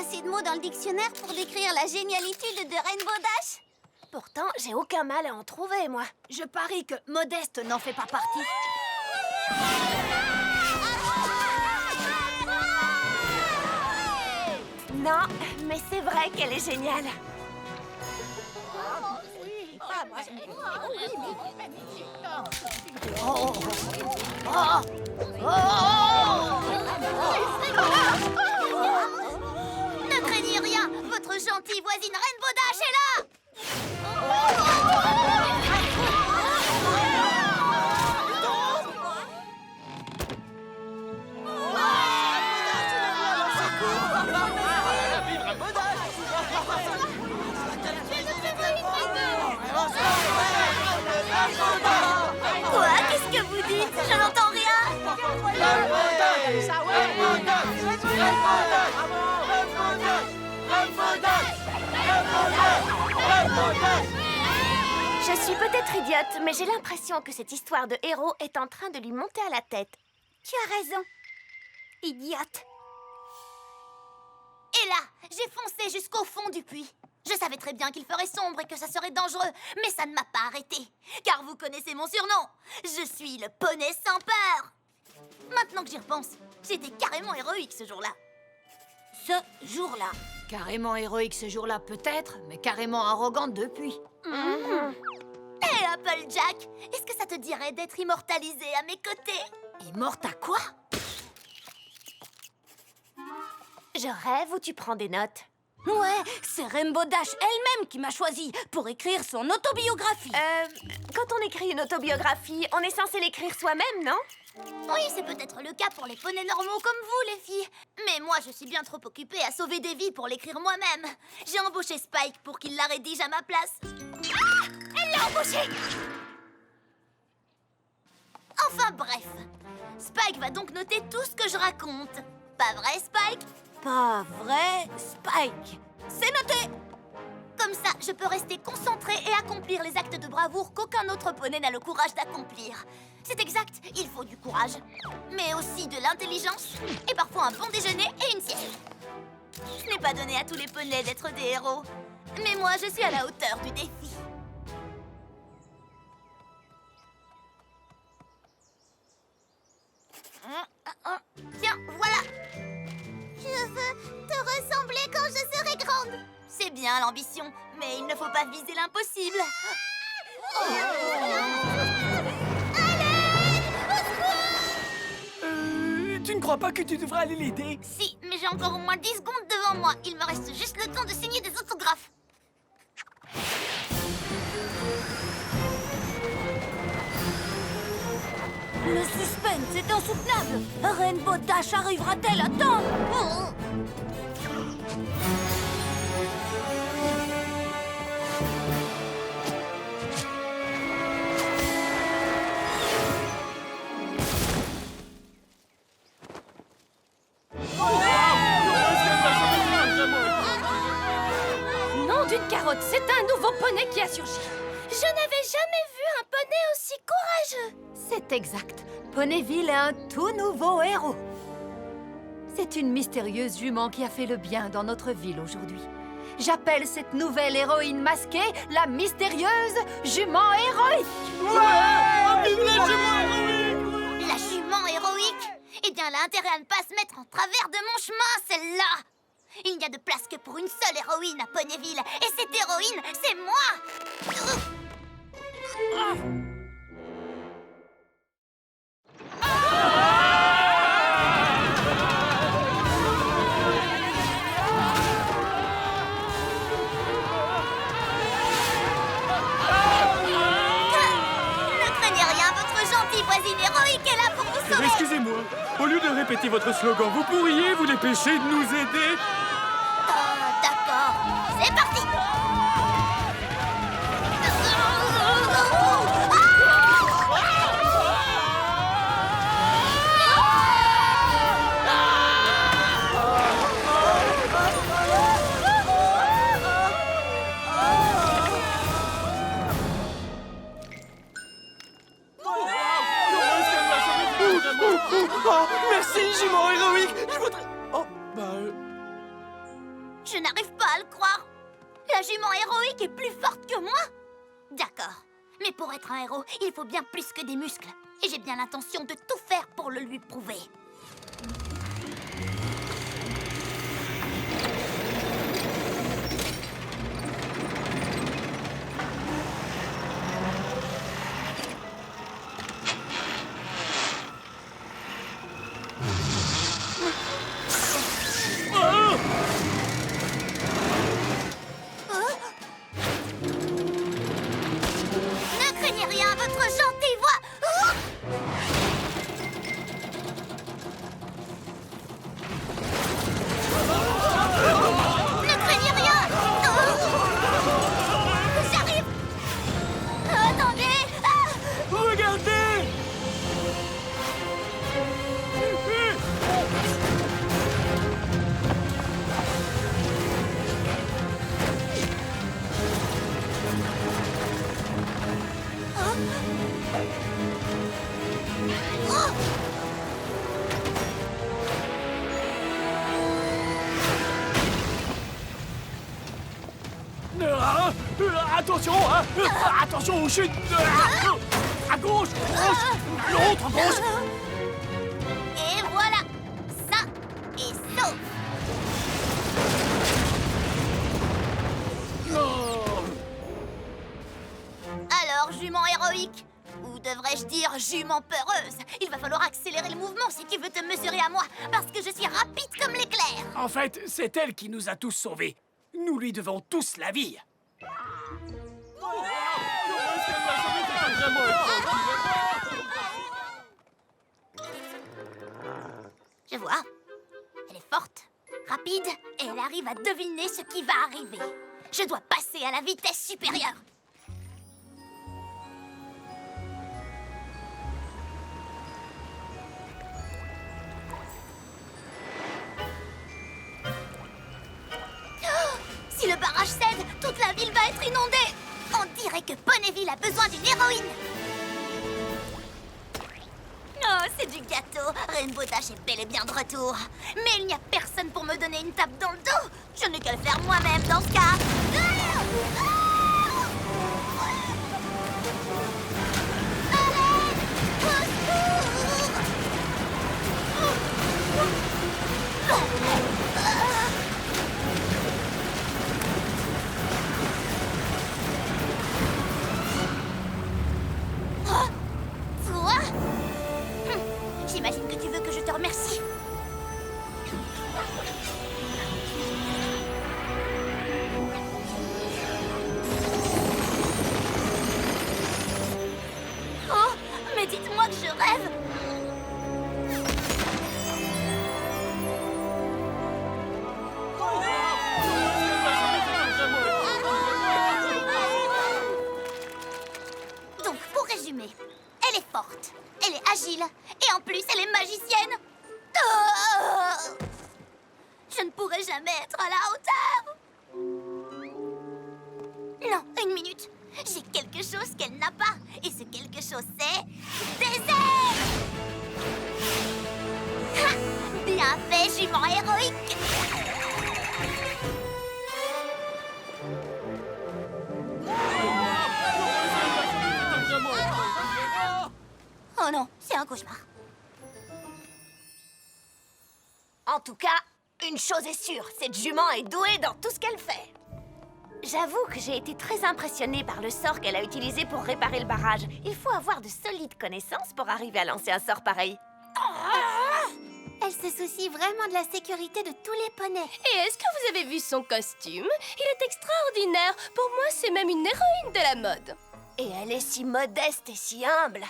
assez de mots dans le dictionnaire pour décrire la génialitude de Rainbow Dash. Pourtant, j'ai aucun mal à en trouver, moi. Je parie que Modeste n'en fait pas partie. Non, mais c'est vrai qu'elle est géniale. Ne craignez rien, votre gentille voisine Rainbow Dash est là. Quoi? Qu'est-ce que vous dites? Je n'entends rien. Je suis peut-être idiote, mais j'ai l'impression que cette histoire de héros est en train de lui monter à la tête. Tu as raison. Idiote. Et là, j'ai foncé jusqu'au fond du puits. Je savais très bien qu'il ferait sombre et que ça serait dangereux, mais ça ne m'a pas arrêté. Car vous connaissez mon surnom. Je suis le poney sans peur. Maintenant que j'y repense, j'étais carrément héroïque ce jour-là. Ce jour-là. Carrément héroïque ce jour-là, peut-être, mais carrément arrogante depuis. Hé, Applejack, est-ce que ça te dirait d'être immortalisé à mes côtés? Et morte à quoi? Je rêve ou tu prends des notes? Ouais, c'est Rainbow Dash elle-même qui m'a choisi pour écrire son autobiographie. Quand on écrit une autobiographie, on est censé l'écrire soi-même, non? Oui, c'est peut-être le cas pour les poneys normaux comme vous, les filles. Mais moi, je suis bien trop occupée à sauver des vies pour l'écrire moi-même. J'ai embauché Spike pour qu'il la rédige à ma place. Ah! Elle l'a embauché! Enfin bref, Spike va donc noter tout ce que je raconte. Pas vrai, Spike? Pas vrai, Spike. C'est noté. Comme ça, je peux rester concentrée et accomplir les actes de bravoure qu'aucun autre poney n'a le courage d'accomplir. C'est exact, il faut du courage, mais aussi de l'intelligence et parfois un bon déjeuner et une sieste. Ce n'est pas donné à tous les poneys d'être des héros, mais moi, je suis à la hauteur du défi. Tiens, voilà. Je veux te ressembler quand je serai grande. C'est bien l'ambition, mais il ne faut pas viser l'impossible. Tu ne crois pas que tu devrais aller l'aider? Si, mais j'ai encore au moins 10 secondes devant moi. Il me reste juste le temps de signer des autographes. Le suspense est insoutenable. Rainbow Dash arrivera-t-elle à temps? Nom d'une carotte, c'est un nouveau poney qui a surgi. Je n'avais jamais vu un poney aussi courageux. C'est exact. Ponyville est un tout nouveau héros. C'est une mystérieuse jument qui a fait le bien dans notre ville aujourd'hui. J'appelle cette nouvelle héroïne masquée la mystérieuse jument héroïque. La jument héroïque? Eh bien, elle a intérêt à ne pas se mettre en travers de mon chemin, celle-là. Il n'y a de place que pour une seule héroïne à Ponyville. Et cette héroïne, c'est moi. Ne craignez rien, votre gentille voisine héroïque est là pour vous sauver. Excusez-moi, au lieu de répéter votre slogan, vous pourriez vous dépêcher de nous aider? D'accord, c'est parti. Oh, merci, jument héroïque. Je voudrais... Oh, Mais pour être un héros, il faut bien plus que des muscles. Et j'ai bien l'intention de tout faire pour le lui prouver. Ne craignez rien, votre gentille voix. Ne craignez rien. J'arrive. Attendez. Regardez! Attention, hein. Attention aux chutes! À gauche! L'autre gauche! Et voilà. Ça est sauf. Alors, jument héroïque, ou devrais-je dire jument peureuse, il va falloir accélérer le mouvement si tu veux te mesurer à moi, parce que je suis rapide comme l'éclair. En fait, c'est elle qui nous a tous sauvés. Nous lui devons tous la vie. Je vois. Elle est forte, rapide, et elle arrive à deviner ce qui va arriver. Je dois passer à la vitesse supérieure. Oh, si le barrage cède, toute la ville va être inondée. On dirait que Ponyville a besoin d'une héroïne. Oh, c'est du gâteau. Rainbow Dash est bel et bien de retour. Mais il n'y a personne pour me donner une tape dans le dos. Je n'ai qu'à le faire moi-même dans ce cas. Toi? J'imagine que tu veux que je te remercie. Oh, mais dites-moi que je rêve. Donc, pour résumer, elle est forte, elle est agile, et en plus, elle est magicienne. Oh, je ne pourrai jamais être à la hauteur. Non, une minute. J'ai quelque chose qu'elle n'a pas. Et ce quelque chose, c'est... des ailes. Ha! Bien fait, jument héroïque. Oh non, c'est un cauchemar. En tout cas, une chose est sûre, cette jument est douée dans tout ce qu'elle fait. J'avoue que j'ai été très impressionnée par le sort qu'elle a utilisé pour réparer le barrage. Il faut avoir de solides connaissances pour arriver à lancer un sort pareil. Elle se soucie vraiment de la sécurité de tous les poneys. Et est-ce que vous avez vu son costume? Il est extraordinaire. Pour moi, c'est même une héroïne de la mode. Et elle est si modeste et si humble.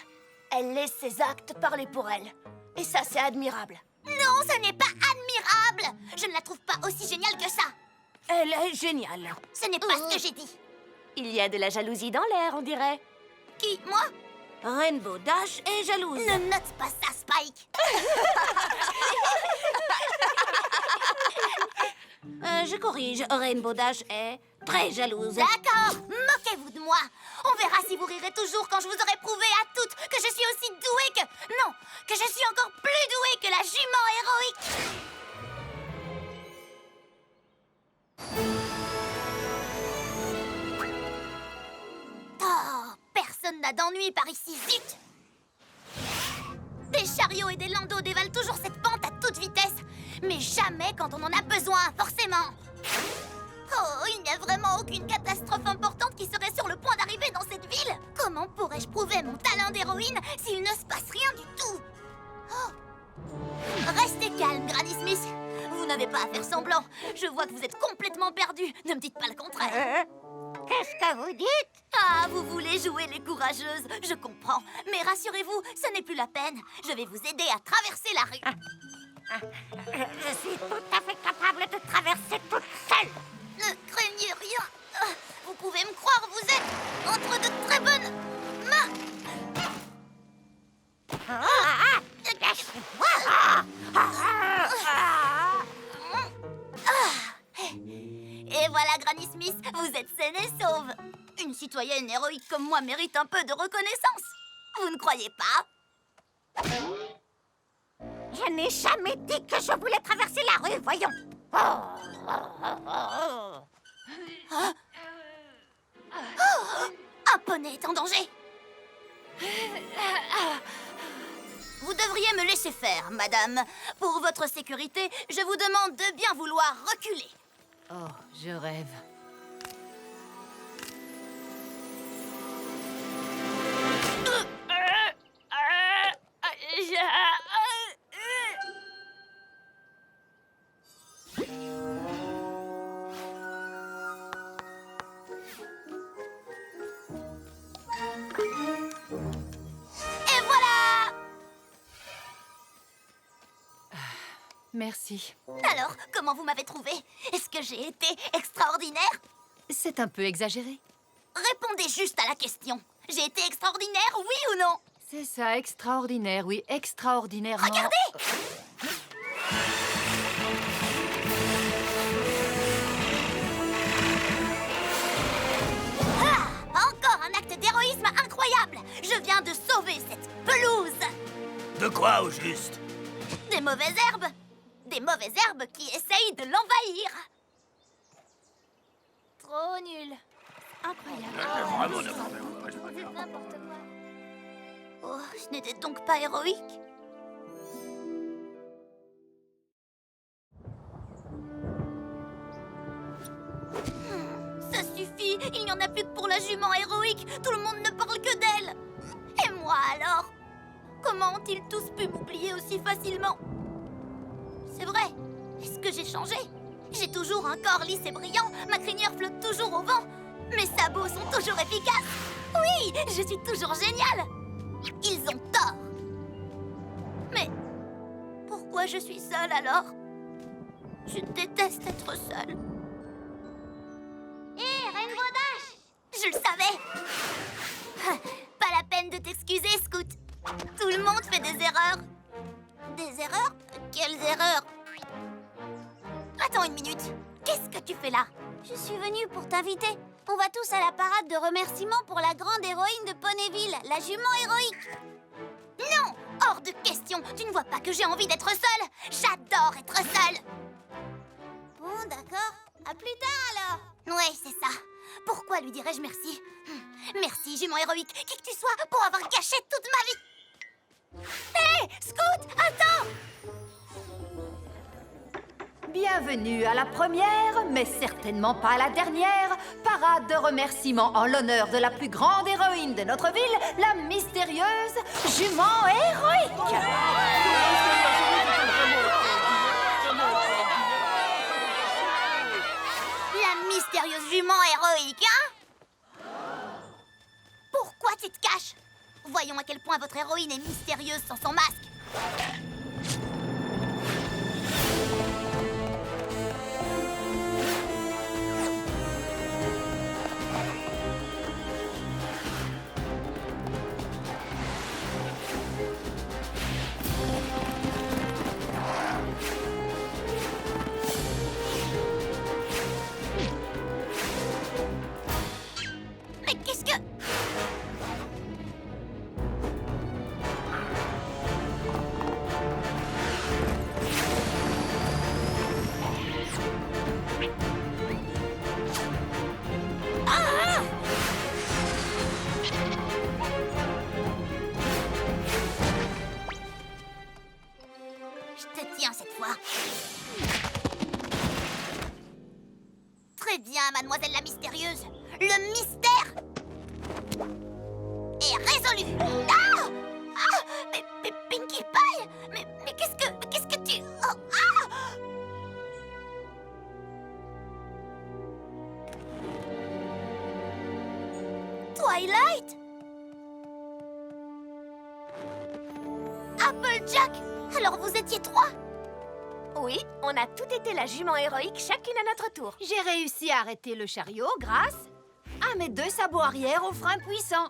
Elle laisse ses actes parler pour elle. Et ça, c'est admirable. Non, ce n'est pas admirable. Je ne la trouve pas aussi géniale que ça. Elle est géniale. Ce n'est pas ce que j'ai dit. Il y a de la jalousie dans l'air, on dirait. Qui, moi? Rainbow Dash est jalouse. Ne note pas ça, Spike. Je corrige, Rainbow Dash est très jalouse. D'accord, moquez-vous de moi. On verra si vous rirez toujours quand je vous aurai prouvé à toutes que je suis aussi douée que... Non, que je suis encore plus douée que la jument héroïque. Oh, personne a d'ennui par ici, zut! Des chariots et des landaux dévalent toujours cette pente à toute vitesse, mais jamais quand on en a besoin, forcément. Oh, il n'y a vraiment aucune catastrophe importante qui serait sur le point d'arriver dans cette ville. Comment pourrais-je prouver mon talent d'héroïne s'il ne se passe rien du tout? Oh. Restez calme, Granny Smith. Vous n'avez pas à faire semblant. Je vois que vous êtes complètement perdu. Ne me dites pas le contraire. Qu'est-ce que vous dites? Ah, vous voulez jouer les courageuses, je comprends. Mais rassurez-vous, ce n'est plus la peine. Je vais vous aider à traverser la rue. Je suis tout à fait capable de traverser toute seule. Ne craignez rien. Vous pouvez me croire, vous êtes entre de très bonnes mains. Et voilà, Granny Smith, vous êtes saine et sauve. Une citoyenne héroïque comme moi mérite un peu de reconnaissance. Vous ne croyez pas? Je n'ai jamais dit que je voulais traverser la rue, voyons. Un poney est en danger. Vous devriez me laisser faire, madame. Pour votre sécurité, je vous demande de bien vouloir reculer. Oh, je rêve. Et voilà! Merci. Alors, comment vous m'avez trouvé? Est-ce que j'ai été extraordinaire? C'est un peu exagéré. Répondez juste à la question. J'ai été extraordinaire, oui ou non? C'est ça, extraordinaire, oui, extraordinairement. Regardez! Ah! Encore un acte d'héroïsme incroyable! Je viens de sauver cette pelouse! De quoi, au juste? Des mauvaises herbes! Des mauvaises herbes qui essayent de l'envahir! Trop nul! Incroyable! N'importe quoi! Oh, ce n'était donc pas héroïque? Ça suffit! Il n'y en a plus que pour la jument héroïque! Tout le monde ne parle que d'elle! Et moi alors? Comment ont-ils tous pu m'oublier aussi facilement? C'est vrai! Est-ce que j'ai changé? J'ai toujours un corps lisse et brillant, ma crinière flotte toujours au vent, mes sabots sont toujours efficaces! Oui! Je suis toujours géniale! Ils ont tort! Mais pourquoi je suis seule alors? Je déteste être seule. Hé, Rainbow Dash! Je le savais! Pas la peine de t'excuser, Scout. Tout le monde fait des erreurs. Des erreurs? Quelles erreurs? Attends une minute. Qu'est-ce que tu fais là? Je suis venue pour t'inviter. On va tous à la parade de remerciements pour la grande héroïne de Ponyville, la jument héroïque. Non! Hors de question! Tu ne vois pas que j'ai envie d'être seule? J'adore être seule! Bon, d'accord. À plus tard, alors. Ouais, c'est ça. Pourquoi lui dirais-je merci? Merci, jument héroïque, qui que tu sois, pour avoir gâché toute ma vie. Hé, Scout, attends! Bienvenue à la première, mais certainement pas à la dernière, parade de remerciements en l'honneur de la plus grande héroïne de notre ville, la mystérieuse jument héroïque. La mystérieuse jument héroïque, hein? Pourquoi tu te caches? Voyons à quel point votre héroïne est mystérieuse sans son masque. Mais qu'est-ce que... mademoiselle la mystérieuse. Le mystère est résolu. Ah! Ah! Mais Pinkie Pie! Mais qu'est-ce que tu... Oh, ah! Twilight? Applejack? Alors vous étiez 3? Oui, on a tout été la jument héroïque, chacune à notre tour. J'ai réussi à arrêter le chariot grâce à mes 2 sabots arrière aux freins puissants.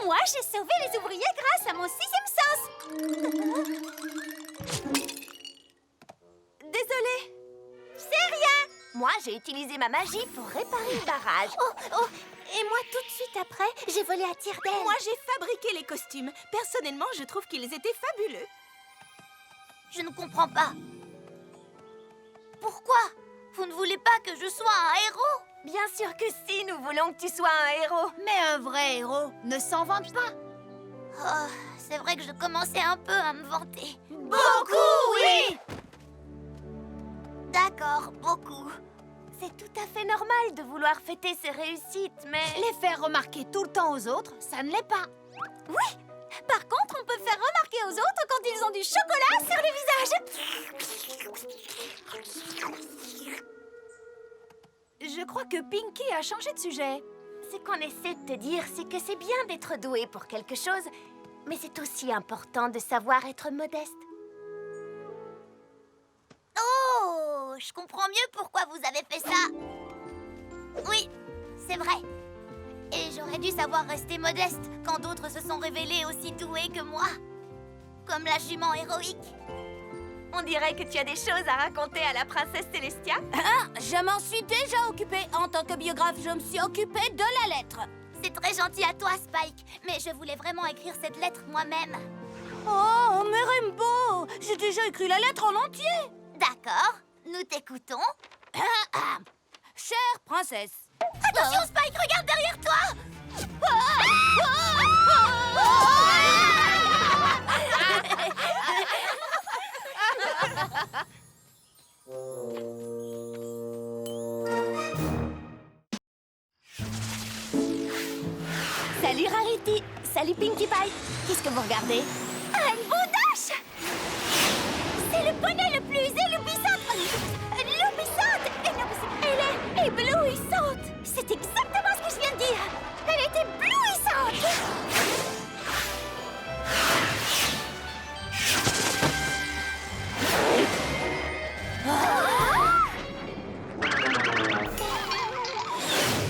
Moi, j'ai sauvé les ouvriers grâce à mon 6e sens. Désolée. C'est rien. Moi, j'ai utilisé ma magie pour réparer le barrage. Oh, et moi, tout de suite après, j'ai volé à tire d'aile. Moi, j'ai fabriqué les costumes. Personnellement, je trouve qu'ils étaient fabuleux. Je ne comprends pas. Pourquoi? Vous ne voulez pas que je sois un héros? Bien sûr que si, nous voulons que tu sois un héros. Mais un vrai héros ne s'en vante pas. Oh, c'est vrai que je commençais un peu à me vanter. Beaucoup, oui. D'accord, beaucoup. C'est tout à fait normal de vouloir fêter ses réussites, mais... Les faire remarquer tout le temps aux autres, ça ne l'est pas. Oui. Par contre, on peut faire remarquer aux autres quand ils ont du chocolat sur le visage. Je crois que Pinkie a changé de sujet. Ce qu'on essaie de te dire, c'est que c'est bien d'être doué pour quelque chose, mais c'est aussi important de savoir être modeste. Oh, je comprends mieux pourquoi vous avez fait ça. Oui, c'est vrai. Et j'aurais dû savoir rester modeste quand d'autres se sont révélés aussi doués que moi. Comme la jument héroïque. On dirait que tu as des choses à raconter à la princesse Célestia. Je m'en suis déjà occupée. En tant que biographe, je me suis occupée de la lettre. C'est très gentil à toi, Spike. Mais je voulais vraiment écrire cette lettre moi-même. Oh, mais Rainbow, j'ai déjà écrit la lettre en entier. D'accord, nous t'écoutons. Chère princesse. Attention, Spike, regarde derrière toi. Salut Rarity. Salut Pinkie Pie. Qu'est-ce que vous regardez? Rainbow Dash. C'est le poney le plus éblouissant. Elle est éblouissante. C'est exactement ce que je viens de dire. Elle est éblouissante.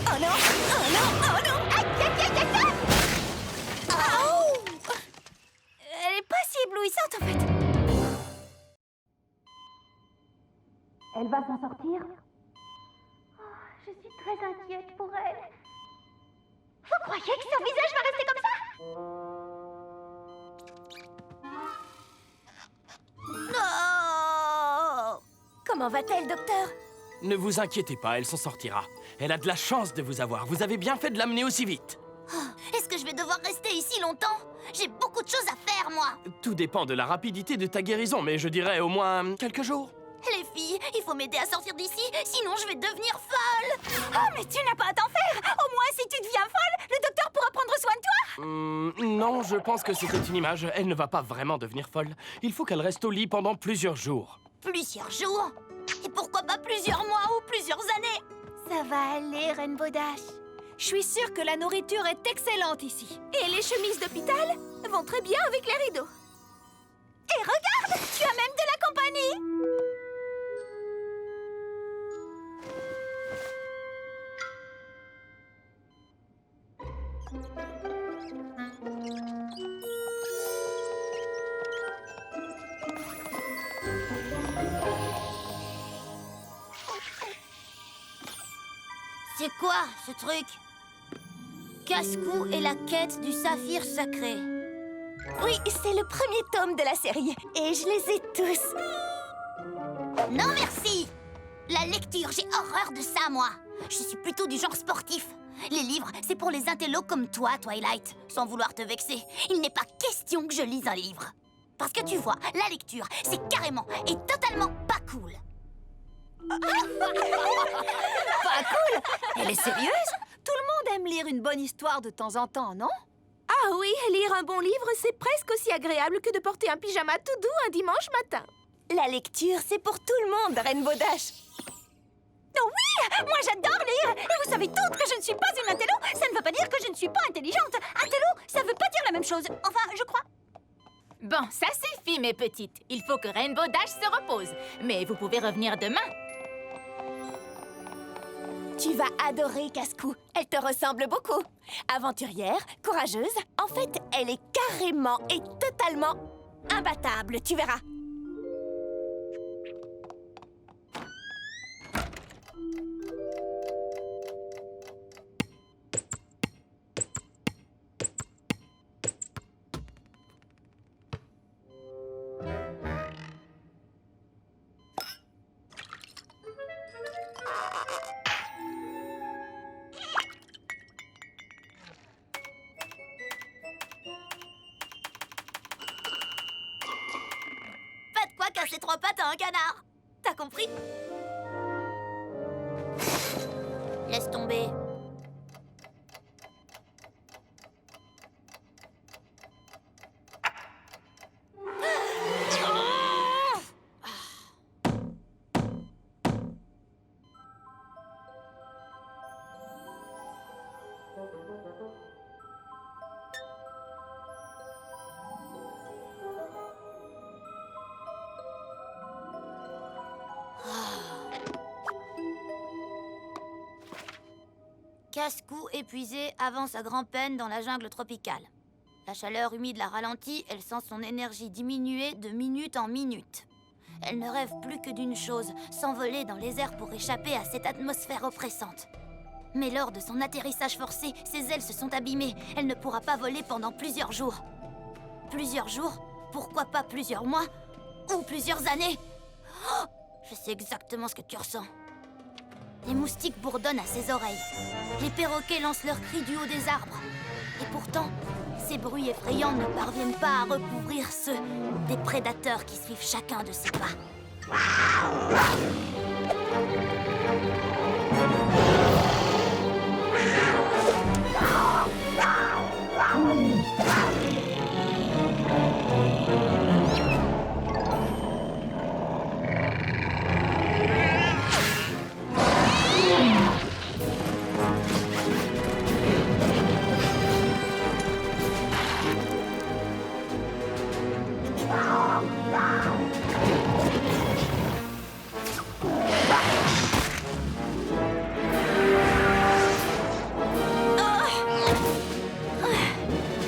Oh non! Oh non! Oh non! Aïe, aïe, aïe, aïe, aïe. Elle est pas si éblouissante en fait. Elle va s'en sortir? Je suis très inquiète pour elle. Vous croyez que son visage va rester comme ça? Non. Comment va-t-elle, docteur? Ne vous inquiétez pas, elle s'en sortira. Elle a de la chance de vous avoir. Vous avez bien fait de l'amener aussi vite. Est-ce que je vais devoir rester ici longtemps? J'ai beaucoup de choses à faire, moi. Tout dépend de la rapidité de ta guérison, mais je dirais au moins quelques jours. Les filles, il faut m'aider à sortir d'ici, sinon je vais devenir folle. Oh, mais tu n'as pas à t'en faire. Au moins, si tu deviens folle, le docteur pourra prendre soin de toi. Non, je pense que c'était une image. Elle ne va pas vraiment devenir folle. Il faut qu'elle reste au lit pendant plusieurs jours. Plusieurs jours? Et pourquoi pas plusieurs mois ou plusieurs années? Ça va aller, Rainbow Dash. Je suis sûre que la nourriture est excellente ici. Et les chemises d'hôpital vont très bien avec les rideaux. Et regarde, tu as même de la compagnie. C'est quoi, ce truc? Casse-cou et la quête du saphir sacré. Oui, c'est le premier tome de la série. Et je les ai tous. Non, merci. La lecture, j'ai horreur de ça, moi. Je suis plutôt du genre sportif. Les livres, c'est pour les intellos comme toi, Twilight. Sans vouloir te vexer, il n'est pas question que je lise un livre. Parce que tu vois, la lecture, c'est carrément et totalement pas cool. Pas cool! Elle est sérieuse? Tout le monde aime lire une bonne histoire de temps en temps, non? Ah oui, lire un bon livre, c'est presque aussi agréable que de porter un pyjama tout doux un dimanche matin. La lecture, c'est pour tout le monde, Rainbow Dash. Oh oui, moi j'adore lire. Et vous savez toutes que je ne suis pas une intello. Ça ne veut pas dire que je ne suis pas intelligente. Intello, ça veut pas dire la même chose. Enfin, je crois. Bon, ça suffit, mes petites. Il faut que Rainbow Dash se repose. Mais vous pouvez revenir demain. Tu vas adorer Cascou. Elle te ressemble beaucoup. Aventurière, courageuse. En fait, elle est carrément et totalement imbattable, tu verras. Pas de quoi casser trois pattes à un canard. T'as compris? Laisse tomber. Cascou, épuisée, avance à grand-peine dans la jungle tropicale. La chaleur humide la ralentit, elle sent son énergie diminuer de minute en minute. Elle ne rêve plus que d'une chose, s'envoler dans les airs pour échapper à cette atmosphère oppressante. Mais lors de son atterrissage forcé, ses ailes se sont abîmées. Elle ne pourra pas voler pendant plusieurs jours. Plusieurs jours? Pourquoi pas plusieurs mois? Ou plusieurs années? Oh, je sais exactement ce que tu ressens. Les moustiques bourdonnent à ses oreilles. Les perroquets lancent leurs cris du haut des arbres. Et pourtant, ces bruits effrayants ne parviennent pas à recouvrir ceux des prédateurs qui suivent chacun de ses pas.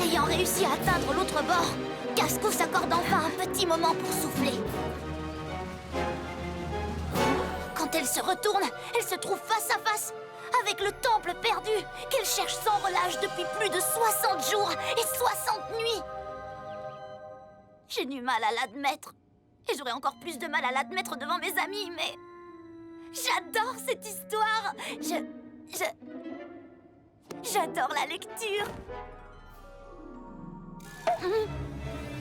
Ayant réussi à atteindre l'autre bord, Cascou s'accorde enfin un petit moment pour souffler. Quand elle se retourne, elle se trouve face à face avec le temple perdu qu'elle cherche sans relâche depuis plus de 60 jours et 60 nuits. J'ai du mal à l'admettre. Et j'aurais encore plus de mal à l'admettre devant mes amis, mais... J'adore cette histoire. J'adore la lecture.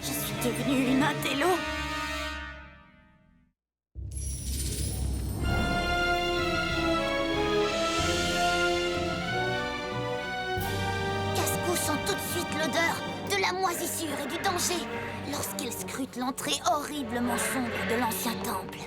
Je suis devenue une intello. Cascou sent tout de suite l'odeur de la moisissure et du danger lorsqu'il scrute l'entrée horriblement sombre de l'ancien temple.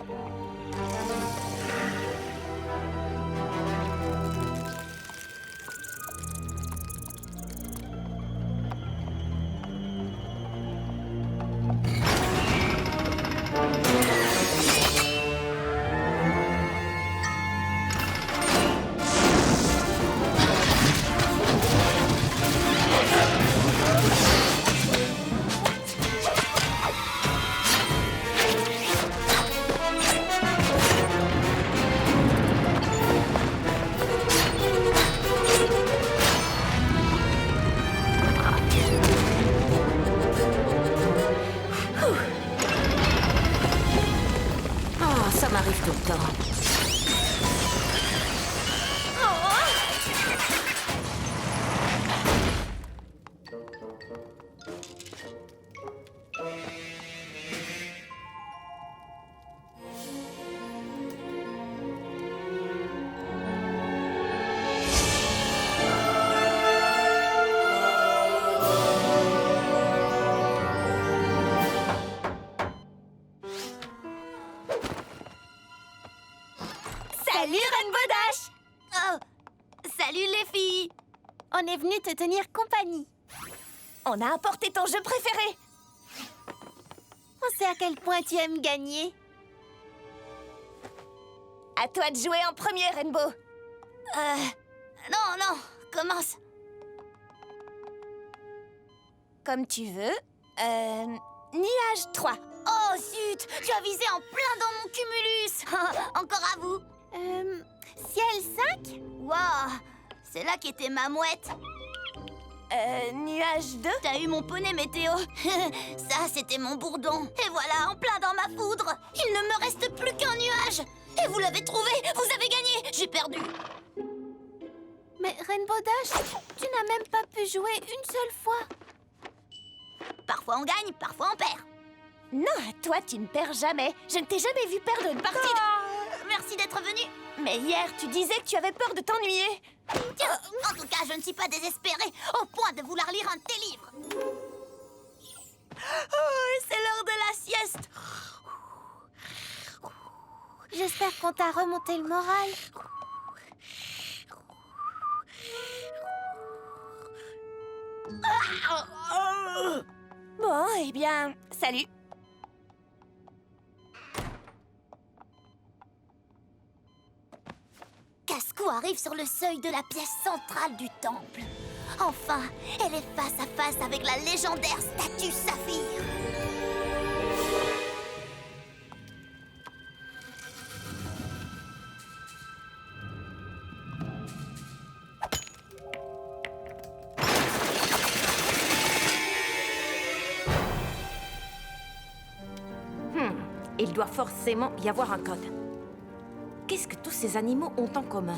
Ça m'arrive tout le temps. On est venu te tenir compagnie. On a apporté ton jeu préféré. On sait à quel point tu aimes gagner. À toi de jouer en premier, Rainbow. Non, commence. Comme tu veux. Nuage 3. Oh zut, tu as visé en plein dans mon cumulus. Encore à vous. Ciel 5. Waouh, c'est là qu'était ma mouette. Nuage 2. T'as eu mon poney météo. Ça, c'était mon bourdon. Et voilà, en plein dans ma foudre. Il ne me reste plus qu'un nuage. Et vous l'avez trouvé, vous avez gagné. J'ai perdu. Mais Rainbow Dash, tu n'as même pas pu jouer une seule fois. Parfois on gagne, parfois on perd. Non, toi, tu ne perds jamais. Je ne t'ai jamais vu perdre une partie de... Merci d'être venu. Mais hier, tu disais que tu avais peur de t'ennuyer. En tout cas, je ne suis pas désespérée au point de vouloir lire un de tes livres. Oh, c'est l'heure de la sieste. J'espère qu'on t'a remonté le moral. Bon, eh bien, salut. Cascou arrive sur le seuil de la pièce centrale du temple. Enfin, elle est face à face avec la légendaire statue Saphir. Il doit forcément y avoir un code. Qu'est-ce que tous ces animaux ont en commun?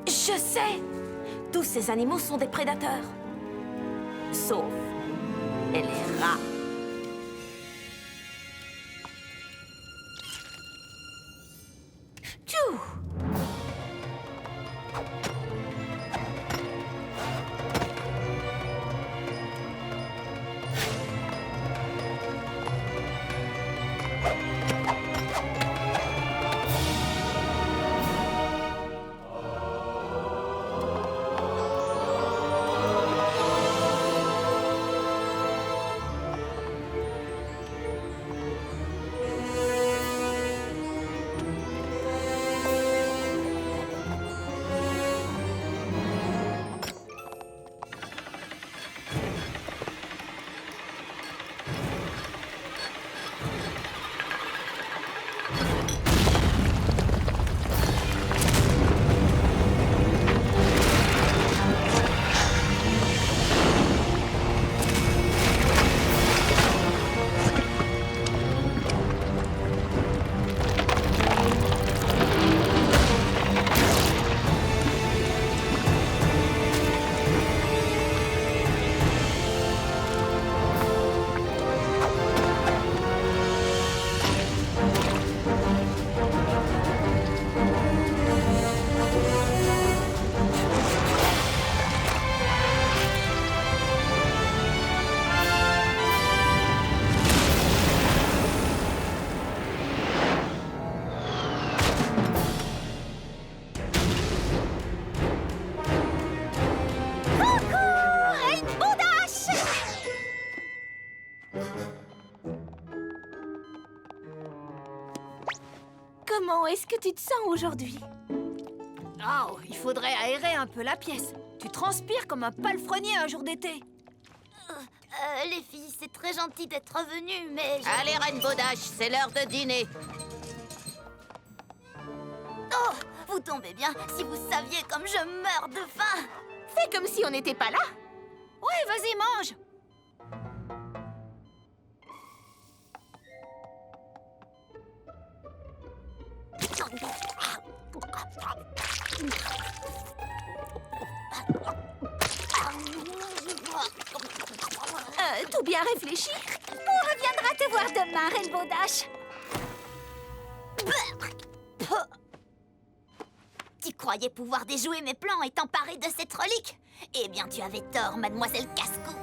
Je sais! Tous ces animaux sont des prédateurs. Sauf les rats. Tchou! Comment est-ce que tu te sens aujourd'hui? Oh, il faudrait aérer un peu la pièce. Tu transpires comme un palefrenier un jour d'été. Les filles, c'est très gentil d'être venues, mais... Allez, Rainbow Dash, c'est l'heure de dîner. Oh, vous tombez bien. Si vous saviez comme je meurs de faim. Fais comme si on n'était pas là. Ouais, vas-y, mange. Tout bien réfléchi. On reviendra te voir demain, Rainbow Dash. Tu croyais pouvoir déjouer mes plans et t'emparer de cette relique? Eh bien, tu avais tort, mademoiselle Cascou.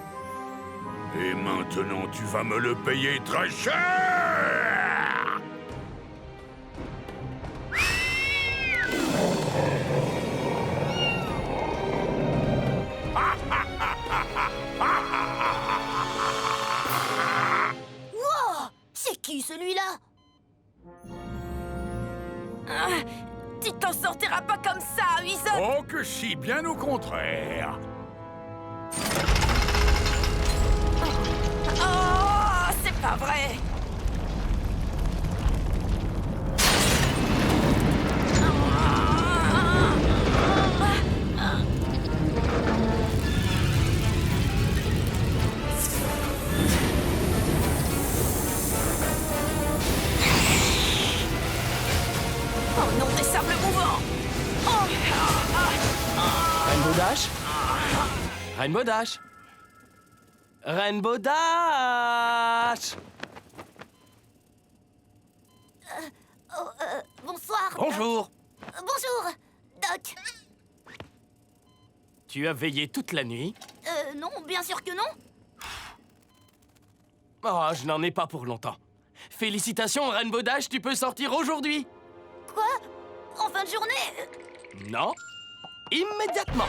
Et maintenant, tu vas me le payer très cher! que si, bien au contraire. Oh, c'est pas vrai! Oh non, des sables mouvants! Rainbow Dash? Rainbow Dash? Rainbow Dash! Bonsoir. Bonjour! Bonjour, Doc. Tu as veillé toute la nuit? Non, bien sûr que non. Oh, je n'en ai pas pour longtemps. Félicitations, Rainbow Dash, tu peux sortir aujourd'hui! Quoi? En fin de journée? Non. Immédiatement.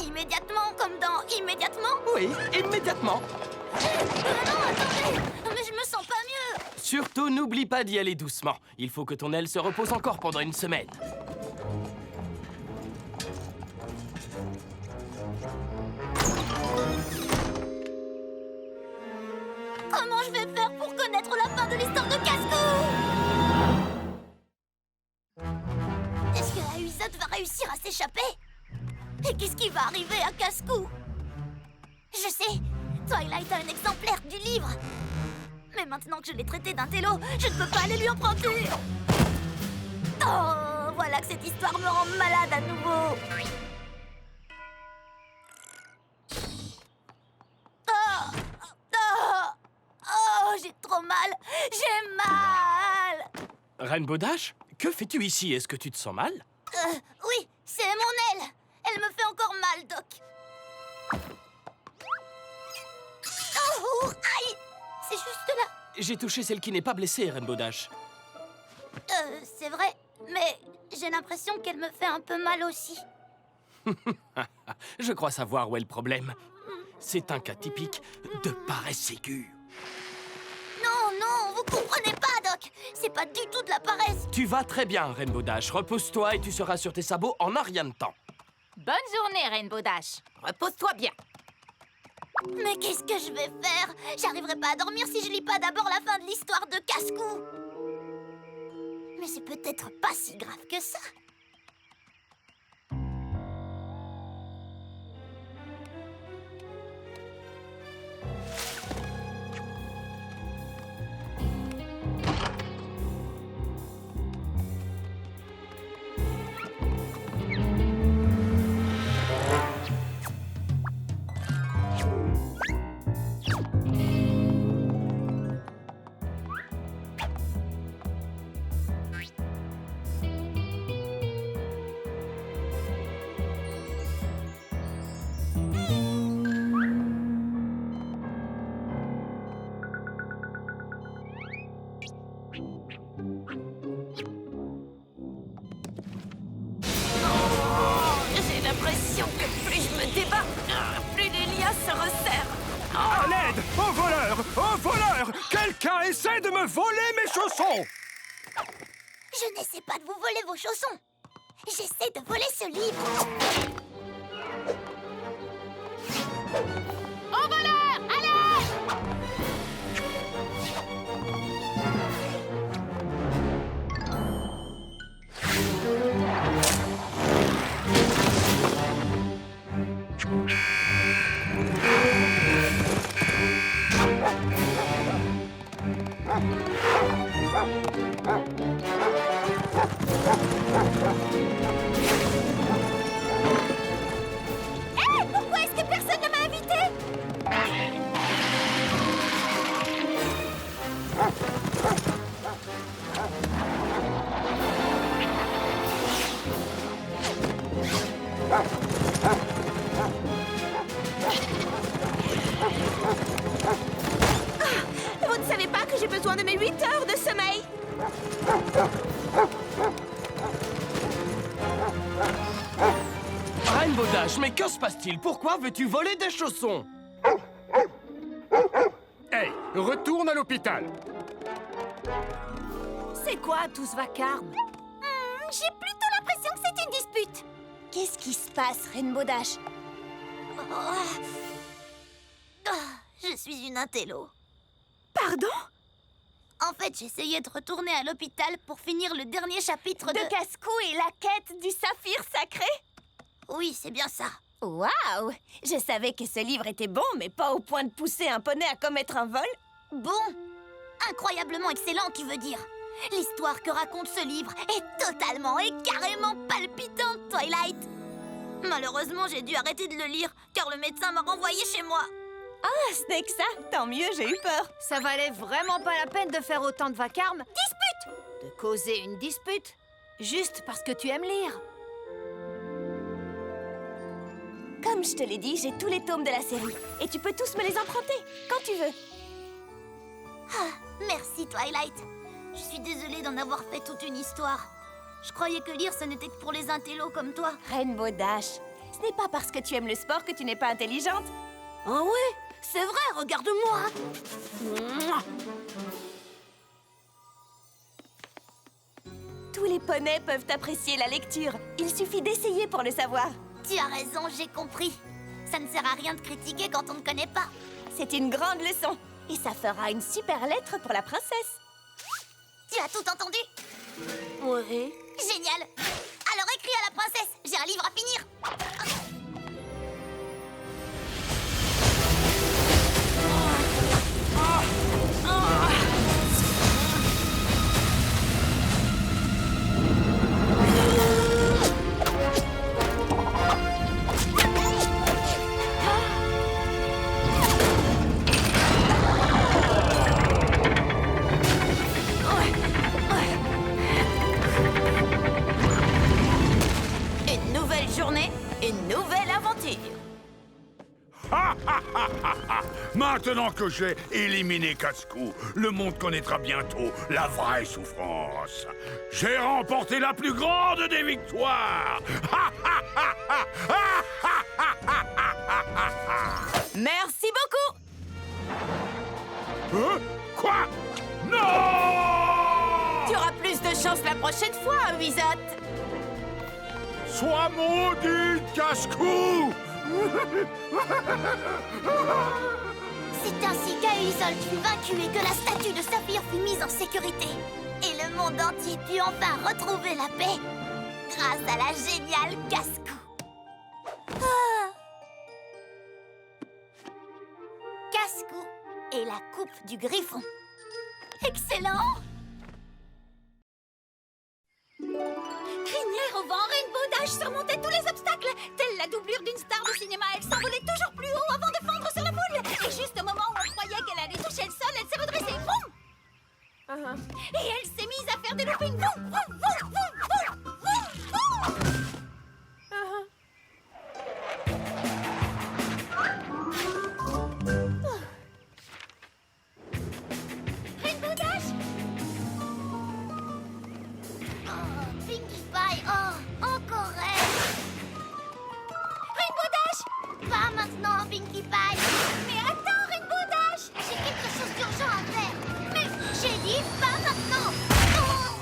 Immédiatement, comme dans immédiatement? Oui, immédiatement. Non, attendez. Mais je me sens pas mieux. Surtout, n'oublie pas d'y aller doucement. Il faut que ton aile se repose encore pendant une semaine. Comment je vais faire pour connaître la fin de l'histoire de Cascou? Est-ce que Ahuizot va réussir à s'échapper? Et qu'est-ce qui va arriver à Cascou? Je sais, Twilight a un exemplaire du livre. Mais maintenant que je l'ai traité d'un télo, je ne peux pas aller lui emprunter. Oh, voilà que cette histoire me rend malade à nouveau. Oh, oh, oh, j'ai trop mal. J'ai mal. Rainbow Dash, que fais-tu ici? Est-ce que tu te sens mal? Oui, c'est mon aile. Elle me fait encore mal, Doc. Oh, aïe. C'est juste là. J'ai touché celle qui n'est pas blessée, Rainbow Dash. C'est vrai, mais j'ai l'impression qu'elle me fait un peu mal aussi. Je crois savoir où est le problème. C'est un cas typique de paresse aiguë. Non, non, vous comprenez pas, Doc. C'est pas du tout de la paresse. Tu vas très bien, Rainbow Dash. Repose-toi et tu seras sur tes sabots en un rien de temps. Bonne journée, Rainbow Dash. Repose-toi bien. Mais qu'est-ce que je vais faire? J'arriverai pas à dormir si je lis pas d'abord la fin de l'histoire de Cascou. Mais c'est peut-être pas si grave que ça. J'ai l'impression que plus je me débat, plus les liens se resserrent. À l'aide! Au voleur! Au voleur! Quelqu'un essaie de me voler mes chaussons! Je n'essaie pas de vous voler vos chaussons. J'essaie de voler ce livre. Au voleur, allez! Hé, pourquoi est-ce que personne ne m'a invité? Vous ne savez pas que j'ai besoin de mes 8 heures de sommeil? Rainbow Dash, mais que se passe-t-il? Pourquoi veux-tu voler des chaussons? Hey, retourne à l'hôpital! C'est quoi tout ce vacarme? J'ai plutôt l'impression que c'est une dispute. Qu'est-ce qui se passe, Rainbow Dash? Je suis une intello. Pardon? En fait, j'essayais de retourner à l'hôpital pour finir le dernier chapitre de... De Cascou et la quête du saphir sacré? Oui, c'est bien ça. Waouh! Je savais que ce livre était bon, mais pas au point de pousser un poney à commettre un vol. Bon, incroyablement excellent, tu veux dire. L'histoire que raconte ce livre est totalement et carrément palpitante, Twilight. Malheureusement, j'ai dû arrêter de le lire, car le médecin m'a renvoyé chez moi. Ah, ce n'est que ça. Tant mieux, j'ai eu peur. Ça valait vraiment pas la peine de faire autant de vacarme. Dispute! De causer une dispute, juste parce que tu aimes lire. Comme je te l'ai dit, j'ai tous les tomes de la série. Et tu peux tous me les emprunter, quand tu veux. Merci, Twilight. Je suis désolée d'en avoir fait toute une histoire. Je croyais que lire, ce n'était que pour les intellos comme toi. Rainbow Dash, ce n'est pas parce que tu aimes le sport que tu n'es pas intelligente. Ah ouais? C'est vrai, regarde-moi. Tous les poneys peuvent apprécier la lecture. Il suffit d'essayer pour le savoir. Tu as raison, j'ai compris. Ça ne sert à rien de critiquer quand on ne connaît pas. C'est une grande leçon. Et ça fera une super lettre pour la princesse. Tu as tout entendu? Oui. Génial. Alors écris à la princesse, j'ai un livre à finir. Une nouvelle journée, une nouvelle aventure. Maintenant que j'ai éliminé Cascou, le monde connaîtra bientôt la vraie souffrance. J'ai remporté la plus grande des victoires. Merci beaucoup. Quoi? Non! Tu auras plus de chance la prochaine fois, Wizot. Sois maudit, Cascou! C'est ainsi qu'Aizol fut vaincu et que la statue de Saphir fut mise en sécurité. Et le monde entier put enfin retrouver la paix grâce à la géniale Cascou. Cascou et la coupe du griffon. Excellent! Crinière au vent, Rainbow Dash surmontait tous les obstacles. Telle la doublure d'une star de cinéma, elle s'envolait toujours plus haut avant de fondre sur la foule. Et juste au moment où on croyait qu'elle allait toucher le sol, elle s'est redressée. Boum! Et elle s'est mise à faire des loopings. Boum, boum, boum, boum, boum, boum, boum. Rainbow Dash! Oh, Pinkie Pie, oh, encore elle! Rainbow Dash! Pas maintenant, Pinkie Pie! Mais attends, Rainbow Dash! J'ai quelque chose d'urgent à faire! Mais j'ai dit pas maintenant! Oh!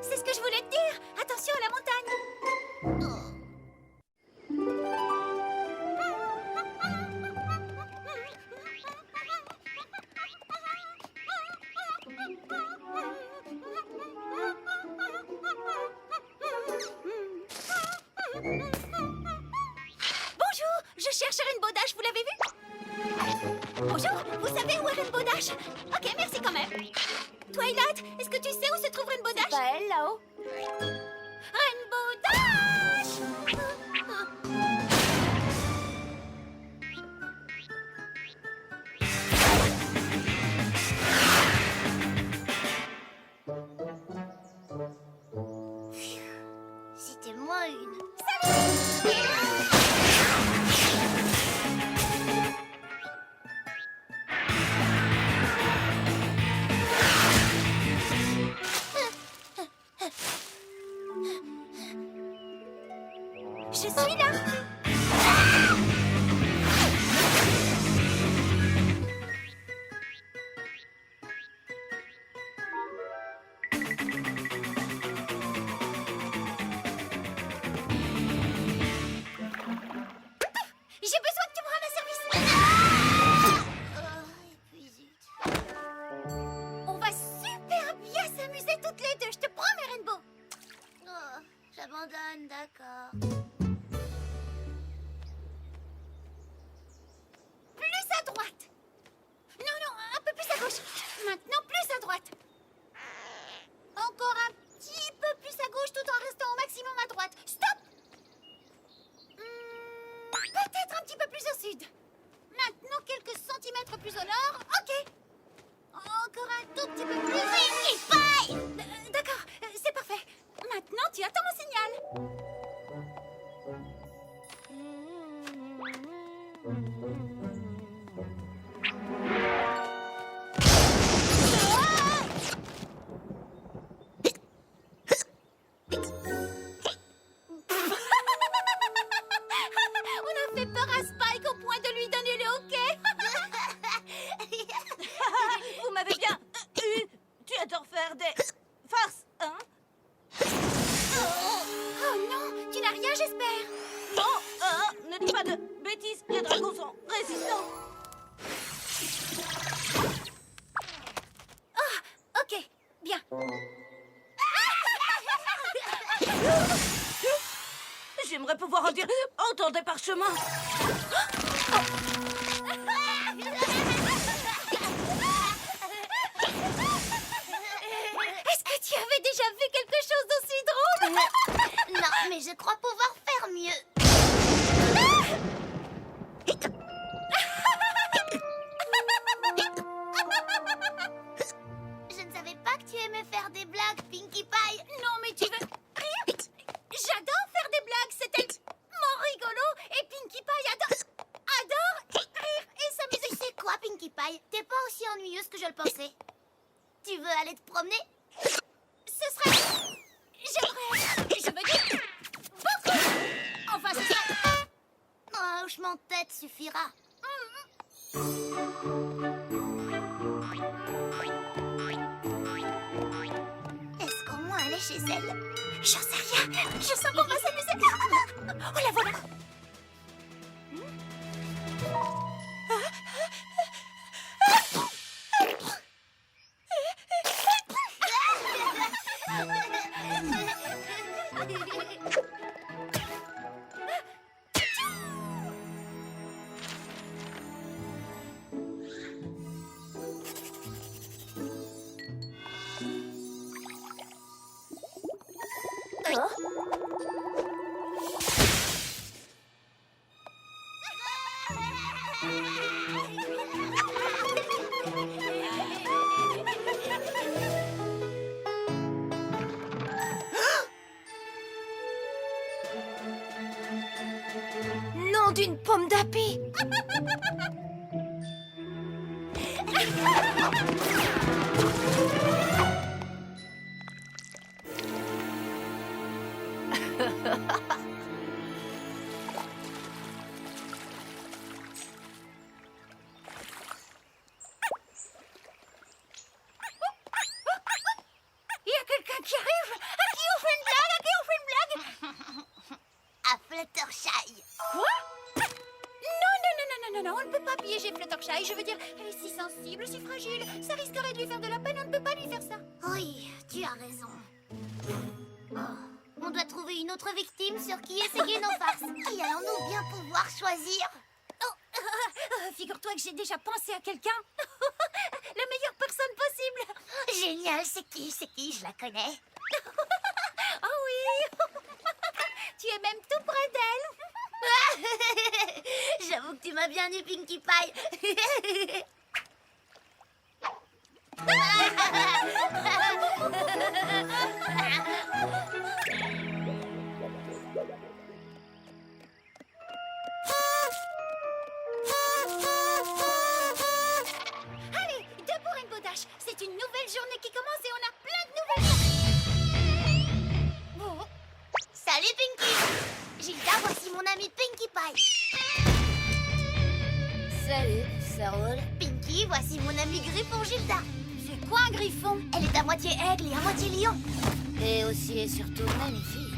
C'est ce que je voulais te dire! Attention à la montagne! Bonjour! Je cherche Rainbow Dash, vous l'avez vu? Bonjour! Vous savez où est Rainbow Dash? Ok, merci quand même. Twilight, est-ce que tu sais où se trouve Rainbow Dash? Pas elle, là-haut. Rainbow Dash! C'était moi une. Je suis là! alors. Plus à droite. Non, non, un peu plus à gauche. Maintenant, plus à droite. Encore un petit peu plus à gauche tout en restant au maximum à droite. Stop. Peut-être un petit peu plus au sud. Maintenant, quelques centimètres plus au nord. Ok. Encore un tout petit peu plus. Pinkie Pie! D'accord, c'est parfait. Maintenant, tu attends mon signal. On a fait peur à Spike au point de lui donner le hockey. Vous m'avez bien eu. Tu adores faire des farces, hein? Oh non, tu n'as rien, j'espère. Non, ne dis pas de bêtises. Les dragons sont résistants. Ok, bien. J'aimerais pouvoir en dire autant des parchemins. Est-ce que tu avais déjà vu quelque chose d'aussi drôle? Non, mais je crois pouvoir faire mieux. Je ne savais pas que tu aimais faire des blagues, Pinkie Pie. Non, mais tu veux rire? J'adore faire des blagues, c'est tellement rigolo. Et Pinkie Pie adore rire et s'amuser. Tu sais quoi, Pinkie Pie? T'es pas aussi ennuyeuse que je le pensais. Tu veux aller te promener? Ce serait... J'aimerais... Je veux dire... Beaucoup. Enfin, ce serait... Un hochement de tête suffira. Est-ce qu'au moins elle est chez elle? J'en sais rien. Je sens qu'on va s'amuser. Oh, la voilà. Nom d'une pomme d'api! Il y a quelqu'un qui arrive. À qui on fait une blague? À qui on fait une blague? À Fluttershy. Quoi? Non, non, non, non, non, non, non, on ne peut pas piéger Fluttershy. Je veux dire, elle est si sensible, si fragile. Ça risquerait de lui faire de la peine, on ne peut pas lui faire ça. Oui, tu as raison. Oh, on doit trouver une autre victime sur qui essayer nos farces. Qui allons-nous bien pouvoir choisir? Figure-toi que j'ai déjà pensé à quelqu'un. La meilleure personne possible. Génial, c'est qui? Je la connais. Oh oui. Tu es même tout près d'elle. J'avoue que tu m'as bien eu, Pinkie Pie. Allez, debout Rainbow Dash. C'est une nouvelle journée qui commence et on a plein de nouvelles. Oh. Salut, Pinkie. Gilda, voici mon amie Pinkie Pie. Salut, ça roule? Pinkie, voici mon ami Griffon Gilda. C'est quoi un griffon? Elle est à moitié aigle et à moitié lion. Et aussi et surtout magnifique.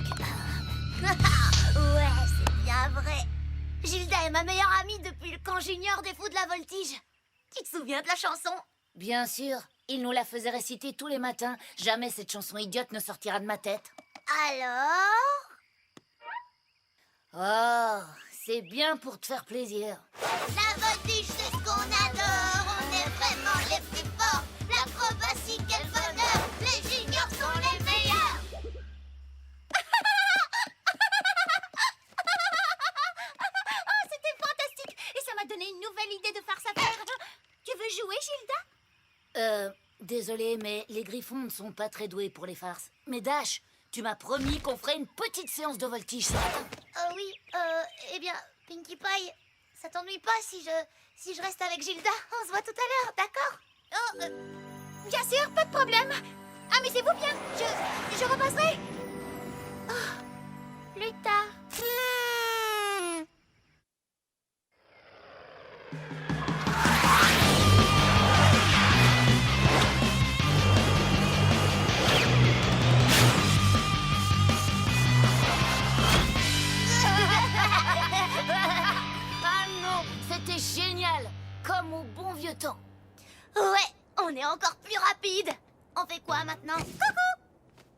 Ouais, c'est bien vrai. Gilda est ma meilleure amie depuis le camp junior des fous de la voltige. Tu te souviens de la chanson? Bien sûr, il nous la faisait réciter tous les matins. Jamais cette chanson idiote ne sortira de ma tête. Alors? Oh, c'est bien pour te faire plaisir. La voltige, c'est ce qu'on adore. On est vraiment les plus forts. L'acrobatie, quel bonheur. Les juniors sont les meilleurs. Oh, c'était fantastique. Et ça m'a donné une nouvelle idée de farce à faire. Tu veux jouer, Gilda? Désolé, mais les griffons ne sont pas très doués pour les farces. Mais Dash, tu m'as promis qu'on ferait une petite séance de voltige ce matin. Oui, eh bien, Pinkie Pie, ça t'ennuie pas si je reste avec Gilda? On se voit tout à l'heure, d'accord? Oh, bien sûr, pas de problème. Amusez-vous bien. Je repasserai. Oh, plus tard. Ah non, c'était génial, comme au bon vieux temps. Ouais, on est encore plus rapide. On fait quoi maintenant? Coucou.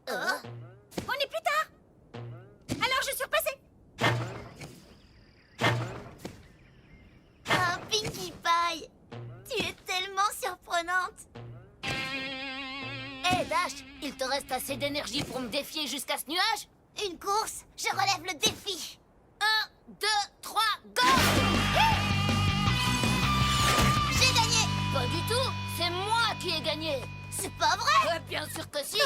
On est plus tard. Alors je suis repassée. Oh, Pinkie Pie, tu es tellement surprenante. Hé Dash, il te reste assez d'énergie pour me défier jusqu'à ce nuage? Une course, je relève le défi. 1, 2, 3, go! J'ai gagné. Pas du tout, c'est moi qui ai gagné. C'est pas vrai. Bien sûr que si.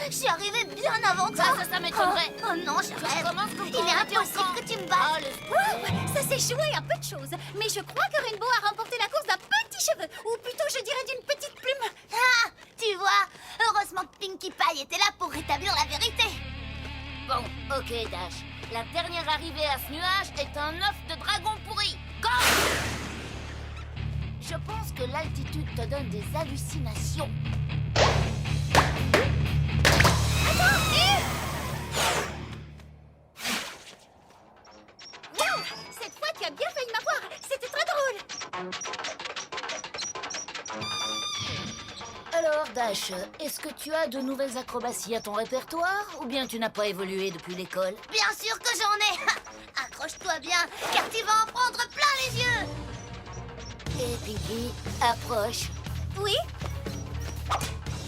Je suis arrivée bien avant toi. Ça m'étonnerait. Oh non, je rêve. recommences tout le temps, Il est hein, t'es impossible encore- que tu me battes. Wow, ça s'est joué à peu de choses. Mais je crois que Rainbow a remporté la course d'un petit cheveu. Ou plutôt, je dirais d'une petite plume. Ah, tu vois, heureusement que Pinkie Pie était là pour rétablir la vérité. Bon, ok Dash. La dernière arrivée à ce nuage est un œuf de dragon pourri. Go! Je pense que l'altitude te donne des hallucinations. Wow, cette fois, tu as bien failli m'avoir. C'était très drôle. Alors Dash, est-ce que tu as de nouvelles acrobaties à ton répertoire ou bien tu n'as pas évolué depuis l'école? Bien sûr que j'en ai. Accroche-toi bien, car tu vas en prendre plein les yeux. Et Pinkie, approche. Oui?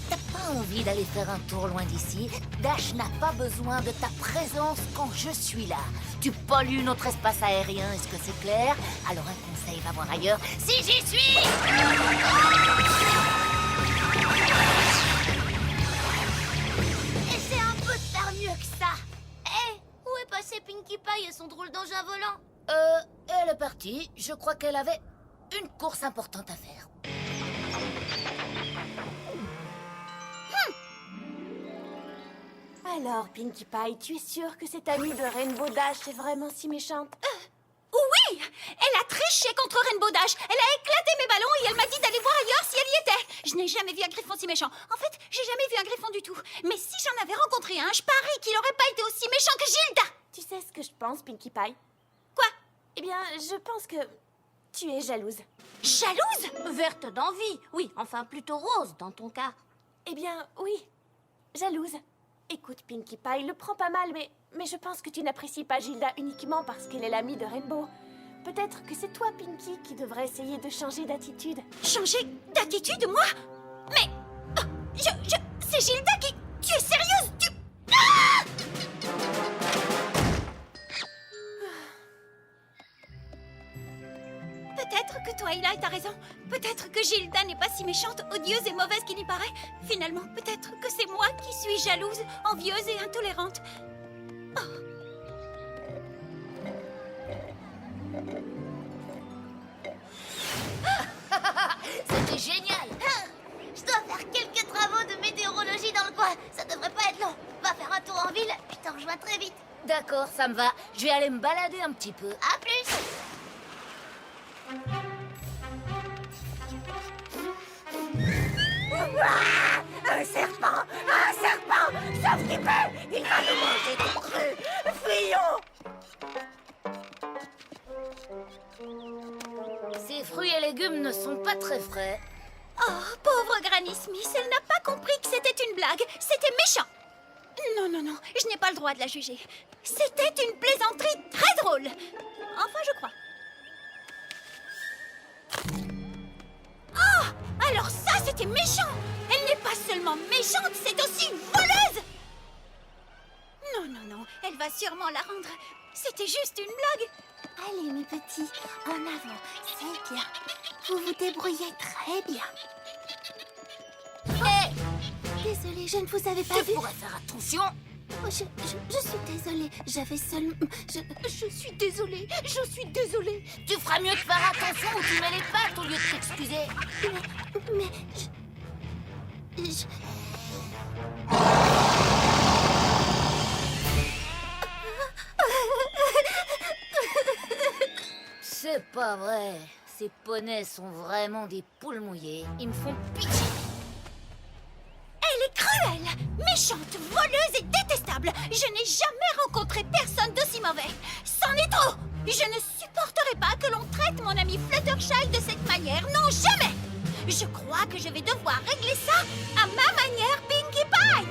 T'as pas envie d'aller faire un tour loin d'ici? Dash n'a pas besoin de ta présence quand je suis là. Tu pollues notre espace aérien, est-ce que c'est clair? Alors un conseil, va voir ailleurs si j'y suis! Essaie un peu de faire mieux que ça. Hé, où est passée Pinkie Pie et son drôle d'engin volant? Elle est partie. Je crois qu'elle avait une course importante à faire. Alors, Pinkie Pie, tu es sûre que cette amie de Rainbow Dash est vraiment si méchante? Oui! Elle a triché contre Rainbow Dash. Elle a éclaté mes ballons et elle m'a dit d'aller voir ailleurs si elle y était. Je n'ai jamais vu un griffon si méchant. En fait, j'ai jamais vu un griffon du tout. Mais si j'en avais rencontré un, je parie qu'il n'aurait pas été aussi méchant que Gilda. Tu sais ce que je pense, Pinkie Pie? Quoi? Eh bien, je pense que tu es jalouse. Jalouse? Verte d'envie. Oui, enfin plutôt rose dans ton cas. Eh bien, oui, jalouse. Écoute, Pinkie Pie, le prends pas mal, mais je pense que tu n'apprécies pas Gilda uniquement parce qu'elle est l'amie de Rainbow. Peut-être que c'est toi, Pinkie, qui devrais essayer de changer d'attitude. Changer d'attitude, moi? Mais... c'est Gilda qui... Tu es sérieuse? Peut-être que Twilight a raison. Peut-être que Gilda n'est pas si méchante, odieuse et mauvaise qu'il y paraît. Finalement, peut-être que c'est moi qui suis jalouse, envieuse et intolérante. C'était génial. Je dois faire quelques travaux de météorologie dans le coin. Ça devrait pas être long. Va faire un tour en ville, je t'en rejoins très vite. D'accord, ça me va. Je vais aller me balader un petit peu. À plus. Un serpent! Un serpent! Sauf qu'il peut! Il va nous manger tout cru! Fuyons! Ces fruits et légumes ne sont pas très frais. Oh, pauvre Granny Smith, elle n'a pas compris que c'était une blague. C'était méchant. Non, je n'ai pas le droit de la juger. C'était une plaisanterie très drôle. seulement méchante, c'est aussi une voleuse! Non, non, non, elle va sûrement la rendre. C'était juste une blague. Allez, mes petits, en avant, c'est bien. Vous vous débrouillez très bien. Désolée, je ne vous avais pas vu. Tu pourrais faire attention. Oh, je suis désolée, j'avais seulement... Je suis désolée, Tu feras mieux de faire attention ou tu mets les pattes au lieu de t'excuser. Mais C'est pas vrai. Ces poneys sont vraiment des poules mouillées. Ils me font pitié. Elle est cruelle, méchante, voleuse et détestable. Je n'ai jamais rencontré personne d'aussi mauvais. C'en est trop. Je ne supporterai pas que l'on traite mon ami Fluttershy de cette manière. Non, jamais. Je crois que je vais devoir régler ça à ma manière, Pinkie Pie.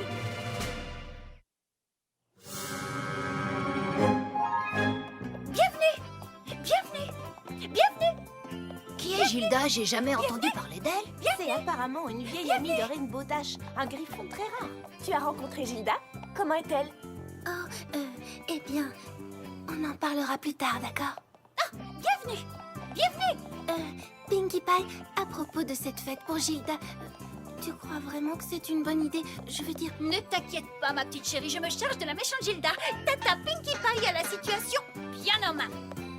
Bienvenue. Qui est Gilda? J'ai jamais entendu parler d'elle. C'est apparemment une vieille amie de Rainbow Dash, un griffon très rare. Tu as rencontré Gilda? Comment est-elle? Oh, eh bien, on en parlera plus tard, d'accord? Bienvenue. Pinkie Pie, à propos de cette fête pour Gilda, tu crois vraiment que c'est une bonne idée? Je veux dire... Ne t'inquiète pas, ma petite chérie, je me charge de la méchante Gilda. Tata Pinkie Pie a la situation bien en main.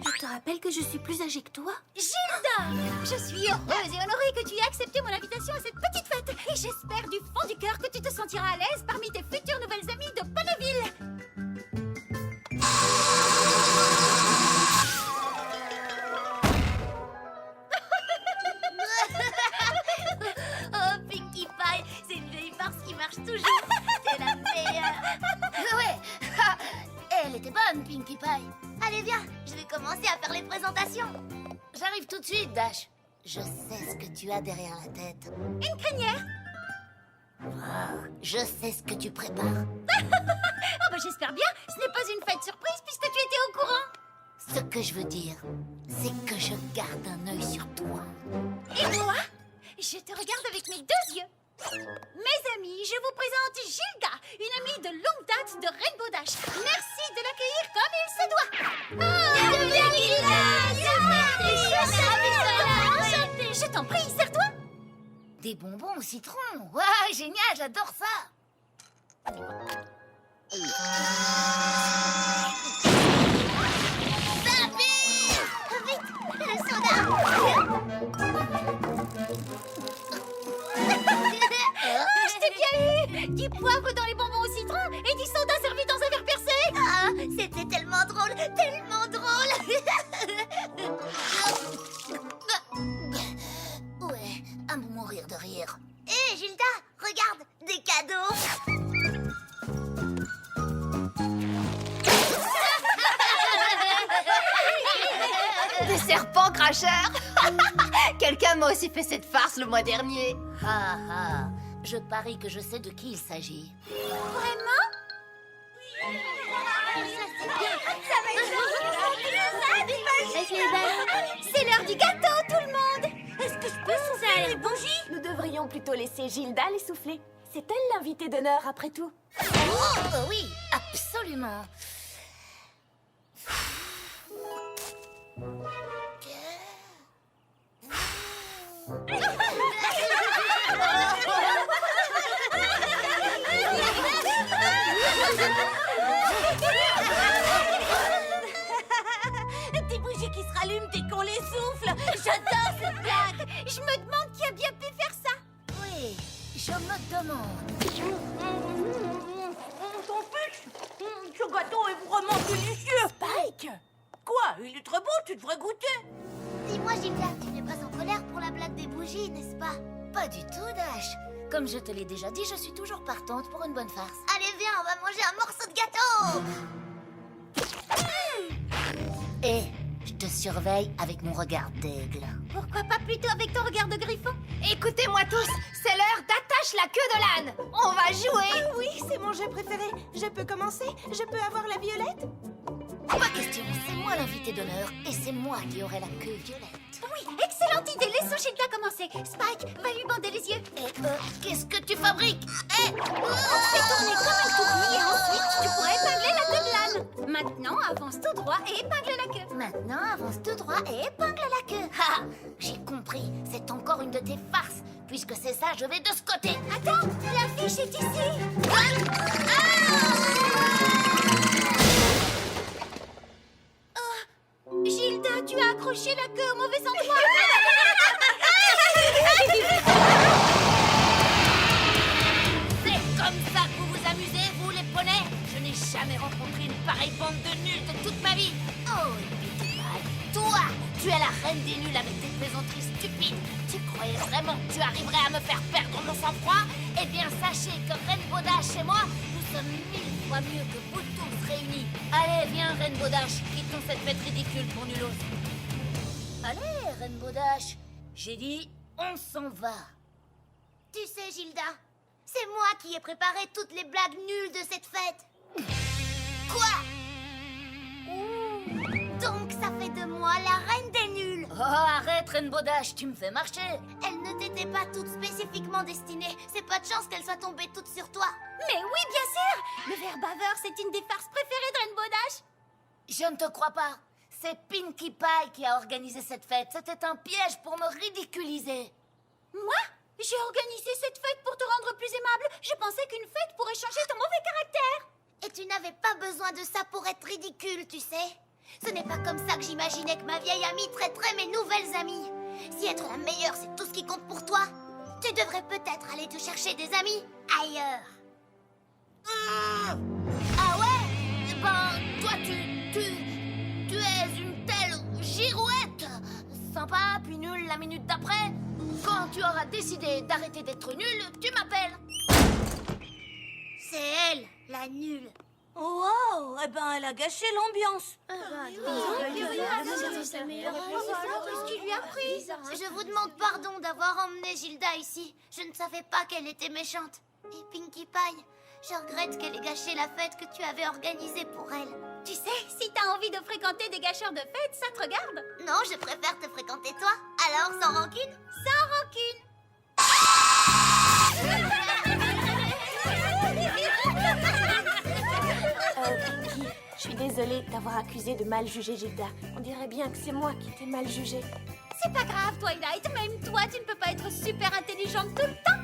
Je te rappelle que je suis plus âgée que toi. Gilda, je suis heureuse et honorée que tu aies accepté mon invitation à cette petite fête. Et j'espère du fond du cœur que tu te sentiras à l'aise parmi tes futures nouvelles amies de Ponyville. Oh, Pinkie Pie, c'est une vieille farce qui marche toujours. C'est la meilleure. Ouais. Elle était bonne, Pinkie Pie. Allez, viens, je vais commencer à faire les présentations. J'arrive tout de suite, Dash. Je sais ce que tu as derrière la tête. Une crinière. Je sais ce que tu prépares. Oh bah j'espère bien, ce n'est pas une fête surprise puisque tu étais au courant. Ce que je veux dire, c'est que je garde un œil sur toi. Et moi, je te regarde avec mes deux yeux. Mes amis, je vous présente Gilda, une amie de longue date de Rainbow Dash. Merci de l'accueillir comme il se doit. Bienvenue, Gilda. Je t'en prie, serre-toi. Des bonbons au citron. Ouais, génial, j'adore ça. Vite, le soda. Je t'ai bien eu. Du poivre dans les bonbons au citron et du soda servi dans un verre percé. Ah, c'était tellement drôle, tellement drôle. Ouais, à mourir de rire. Hé, Gilda, regarde, des cadeaux. Des serpents cracheurs. Quelqu'un m'a aussi fait cette farce le mois dernier. Ah ah, je parie que je sais de qui il s'agit. Vraiment? C'est l'heure du gâteau, tout le monde. Est-ce que je peux souffler les bougies? Nous devrions plutôt laisser Gilda les souffler. C'est elle l'invitée d'honneur, après tout. Oh, oui, absolument. Des bougies qui se rallument dès qu'on les souffle. J'adore cette blague. Je me demande qui a bien pu faire ça. Oui, je me demande. Ce gâteau est vraiment délicieux. Spike, quoi? Il est très bon, tu devrais goûter. Dis-moi, Gilda, tu n'es pas en colère pour la blague des bougies, n'est-ce pas? Pas du tout, Dash. Comme je te l'ai déjà dit, je suis toujours partante pour une bonne farce. Allez, viens, on va manger un morceau de gâteau. Et je te surveille avec mon regard d'aigle. Pourquoi pas plutôt avec ton regard de griffon? Écoutez-moi tous, c'est l'heure d'attache la queue de l'âne. On va jouer. Oui, c'est mon jeu préféré. Je peux commencer? Je peux avoir la violette? Pas question, c'est moi l'invité d'honneur et c'est moi qui aurai la queue violette. Oui, excellente excellente idée. Laissons Gilda commencer. Spike, va lui bander les yeux. Qu'est-ce que tu fabriques? On te fait tourner comme un tournis et ensuite tu pourras épingler la queue de l'âne. Maintenant, avance tout droit et épingle la queue. Maintenant, avance tout droit et épingle la queue. Ha! J'ai compris. C'est encore une de tes farces. Puisque c'est ça, je vais de ce côté. Attends, la fiche est ici. Gilda, tu as accroché la queue au mauvais endroit. C'est comme ça que vous vous amusez, vous les poneys? Je n'ai jamais rencontré une pareille bande de nuls de toute ma vie. Oh, Pinkie Pie, toi, tu es la reine des nuls avec tes plaisanteries stupides. Tu croyais vraiment que tu arriverais à me faire perdre mon sang-froid? Eh bien, sachez que Rainbow Dash et moi, nous sommes 1000 fois mieux que vous tous réunis. Allez, viens, Rainbow Dash, quittons cette fête ridicule pour nulos. Allez, Rainbow Dash, j'ai dit, on s'en va. Tu sais, Gilda, c'est moi qui ai préparé toutes les blagues nulles de cette fête. Quoi? Donc ça fait de moi la reine des nuls. Oh, arrête, Rainbow Dash, tu me fais marcher. Elles ne t'étaient pas toutes spécifiquement destinées. C'est pas de chance qu'elles soient tombées toutes sur toi. Mais oui, bien sûr. Le ver baveur, c'est une des farces préférées de Rainbow Dash. Je ne te crois pas. C'est Pinkie Pie qui a organisé cette fête. C'était un piège pour me ridiculiser. Moi? J'ai organisé cette fête pour te rendre plus aimable. Je pensais qu'une fête pourrait changer ton mauvais caractère. Et tu n'avais pas besoin de ça pour être ridicule, tu sais. Ce n'est pas comme ça que j'imaginais que ma vieille amie traiterait mes nouvelles amies. Si être la meilleure, c'est tout ce qui compte pour toi, tu devrais peut-être aller te chercher des amis ailleurs. Ah ouais? Ben, toi, tu es une telle girouette. Sympa, puis nulle la minute d'après. Quand tu auras décidé d'arrêter d'être nulle, tu m'appelles. C'est elle, la nulle. Wow, eh ben elle a gâché l'ambiance. Qu'est-ce qu'il lui a pris? Je vous demande pardon d'avoir emmené Gilda ici. Je ne savais pas qu'elle était méchante. Et Pinkie Pie, je regrette qu'elle ait gâché la fête que tu avais organisée pour elle. Tu sais, si t'as envie de fréquenter des gâcheurs de fête, ça te regarde. Non, je préfère te fréquenter toi. Alors, sans rancune? Sans rancune. Pinkie, je suis désolée de t'avoir accusé de mal juger Gilda. On dirait bien que c'est moi qui t'ai mal jugée. C'est pas grave, Twilight. Même toi, tu ne peux pas être super intelligente tout le temps.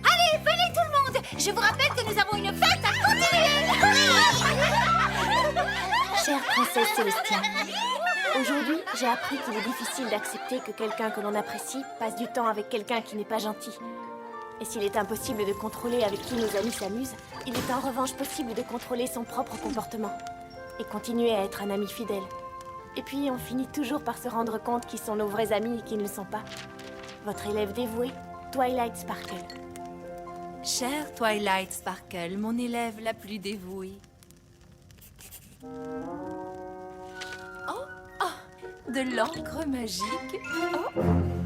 Allez, venez tout le monde. Je vous rappelle que nous avons une fête à continuer. Chère princesse Célestine, aujourd'hui, j'ai appris qu'il est difficile d'accepter que quelqu'un que l'on apprécie passe du temps avec quelqu'un qui n'est pas gentil. Et s'il est impossible de contrôler avec qui nos amis s'amusent, il est en revanche possible de contrôler son propre comportement et continuer à être un ami fidèle. Et puis, on finit toujours par se rendre compte qui sont nos vrais amis et qui ne le sont pas. Votre élève dévouée, Twilight Sparkle. Chère Twilight Sparkle, mon élève la plus dévouée. Oh, de l'encre magique. Oh.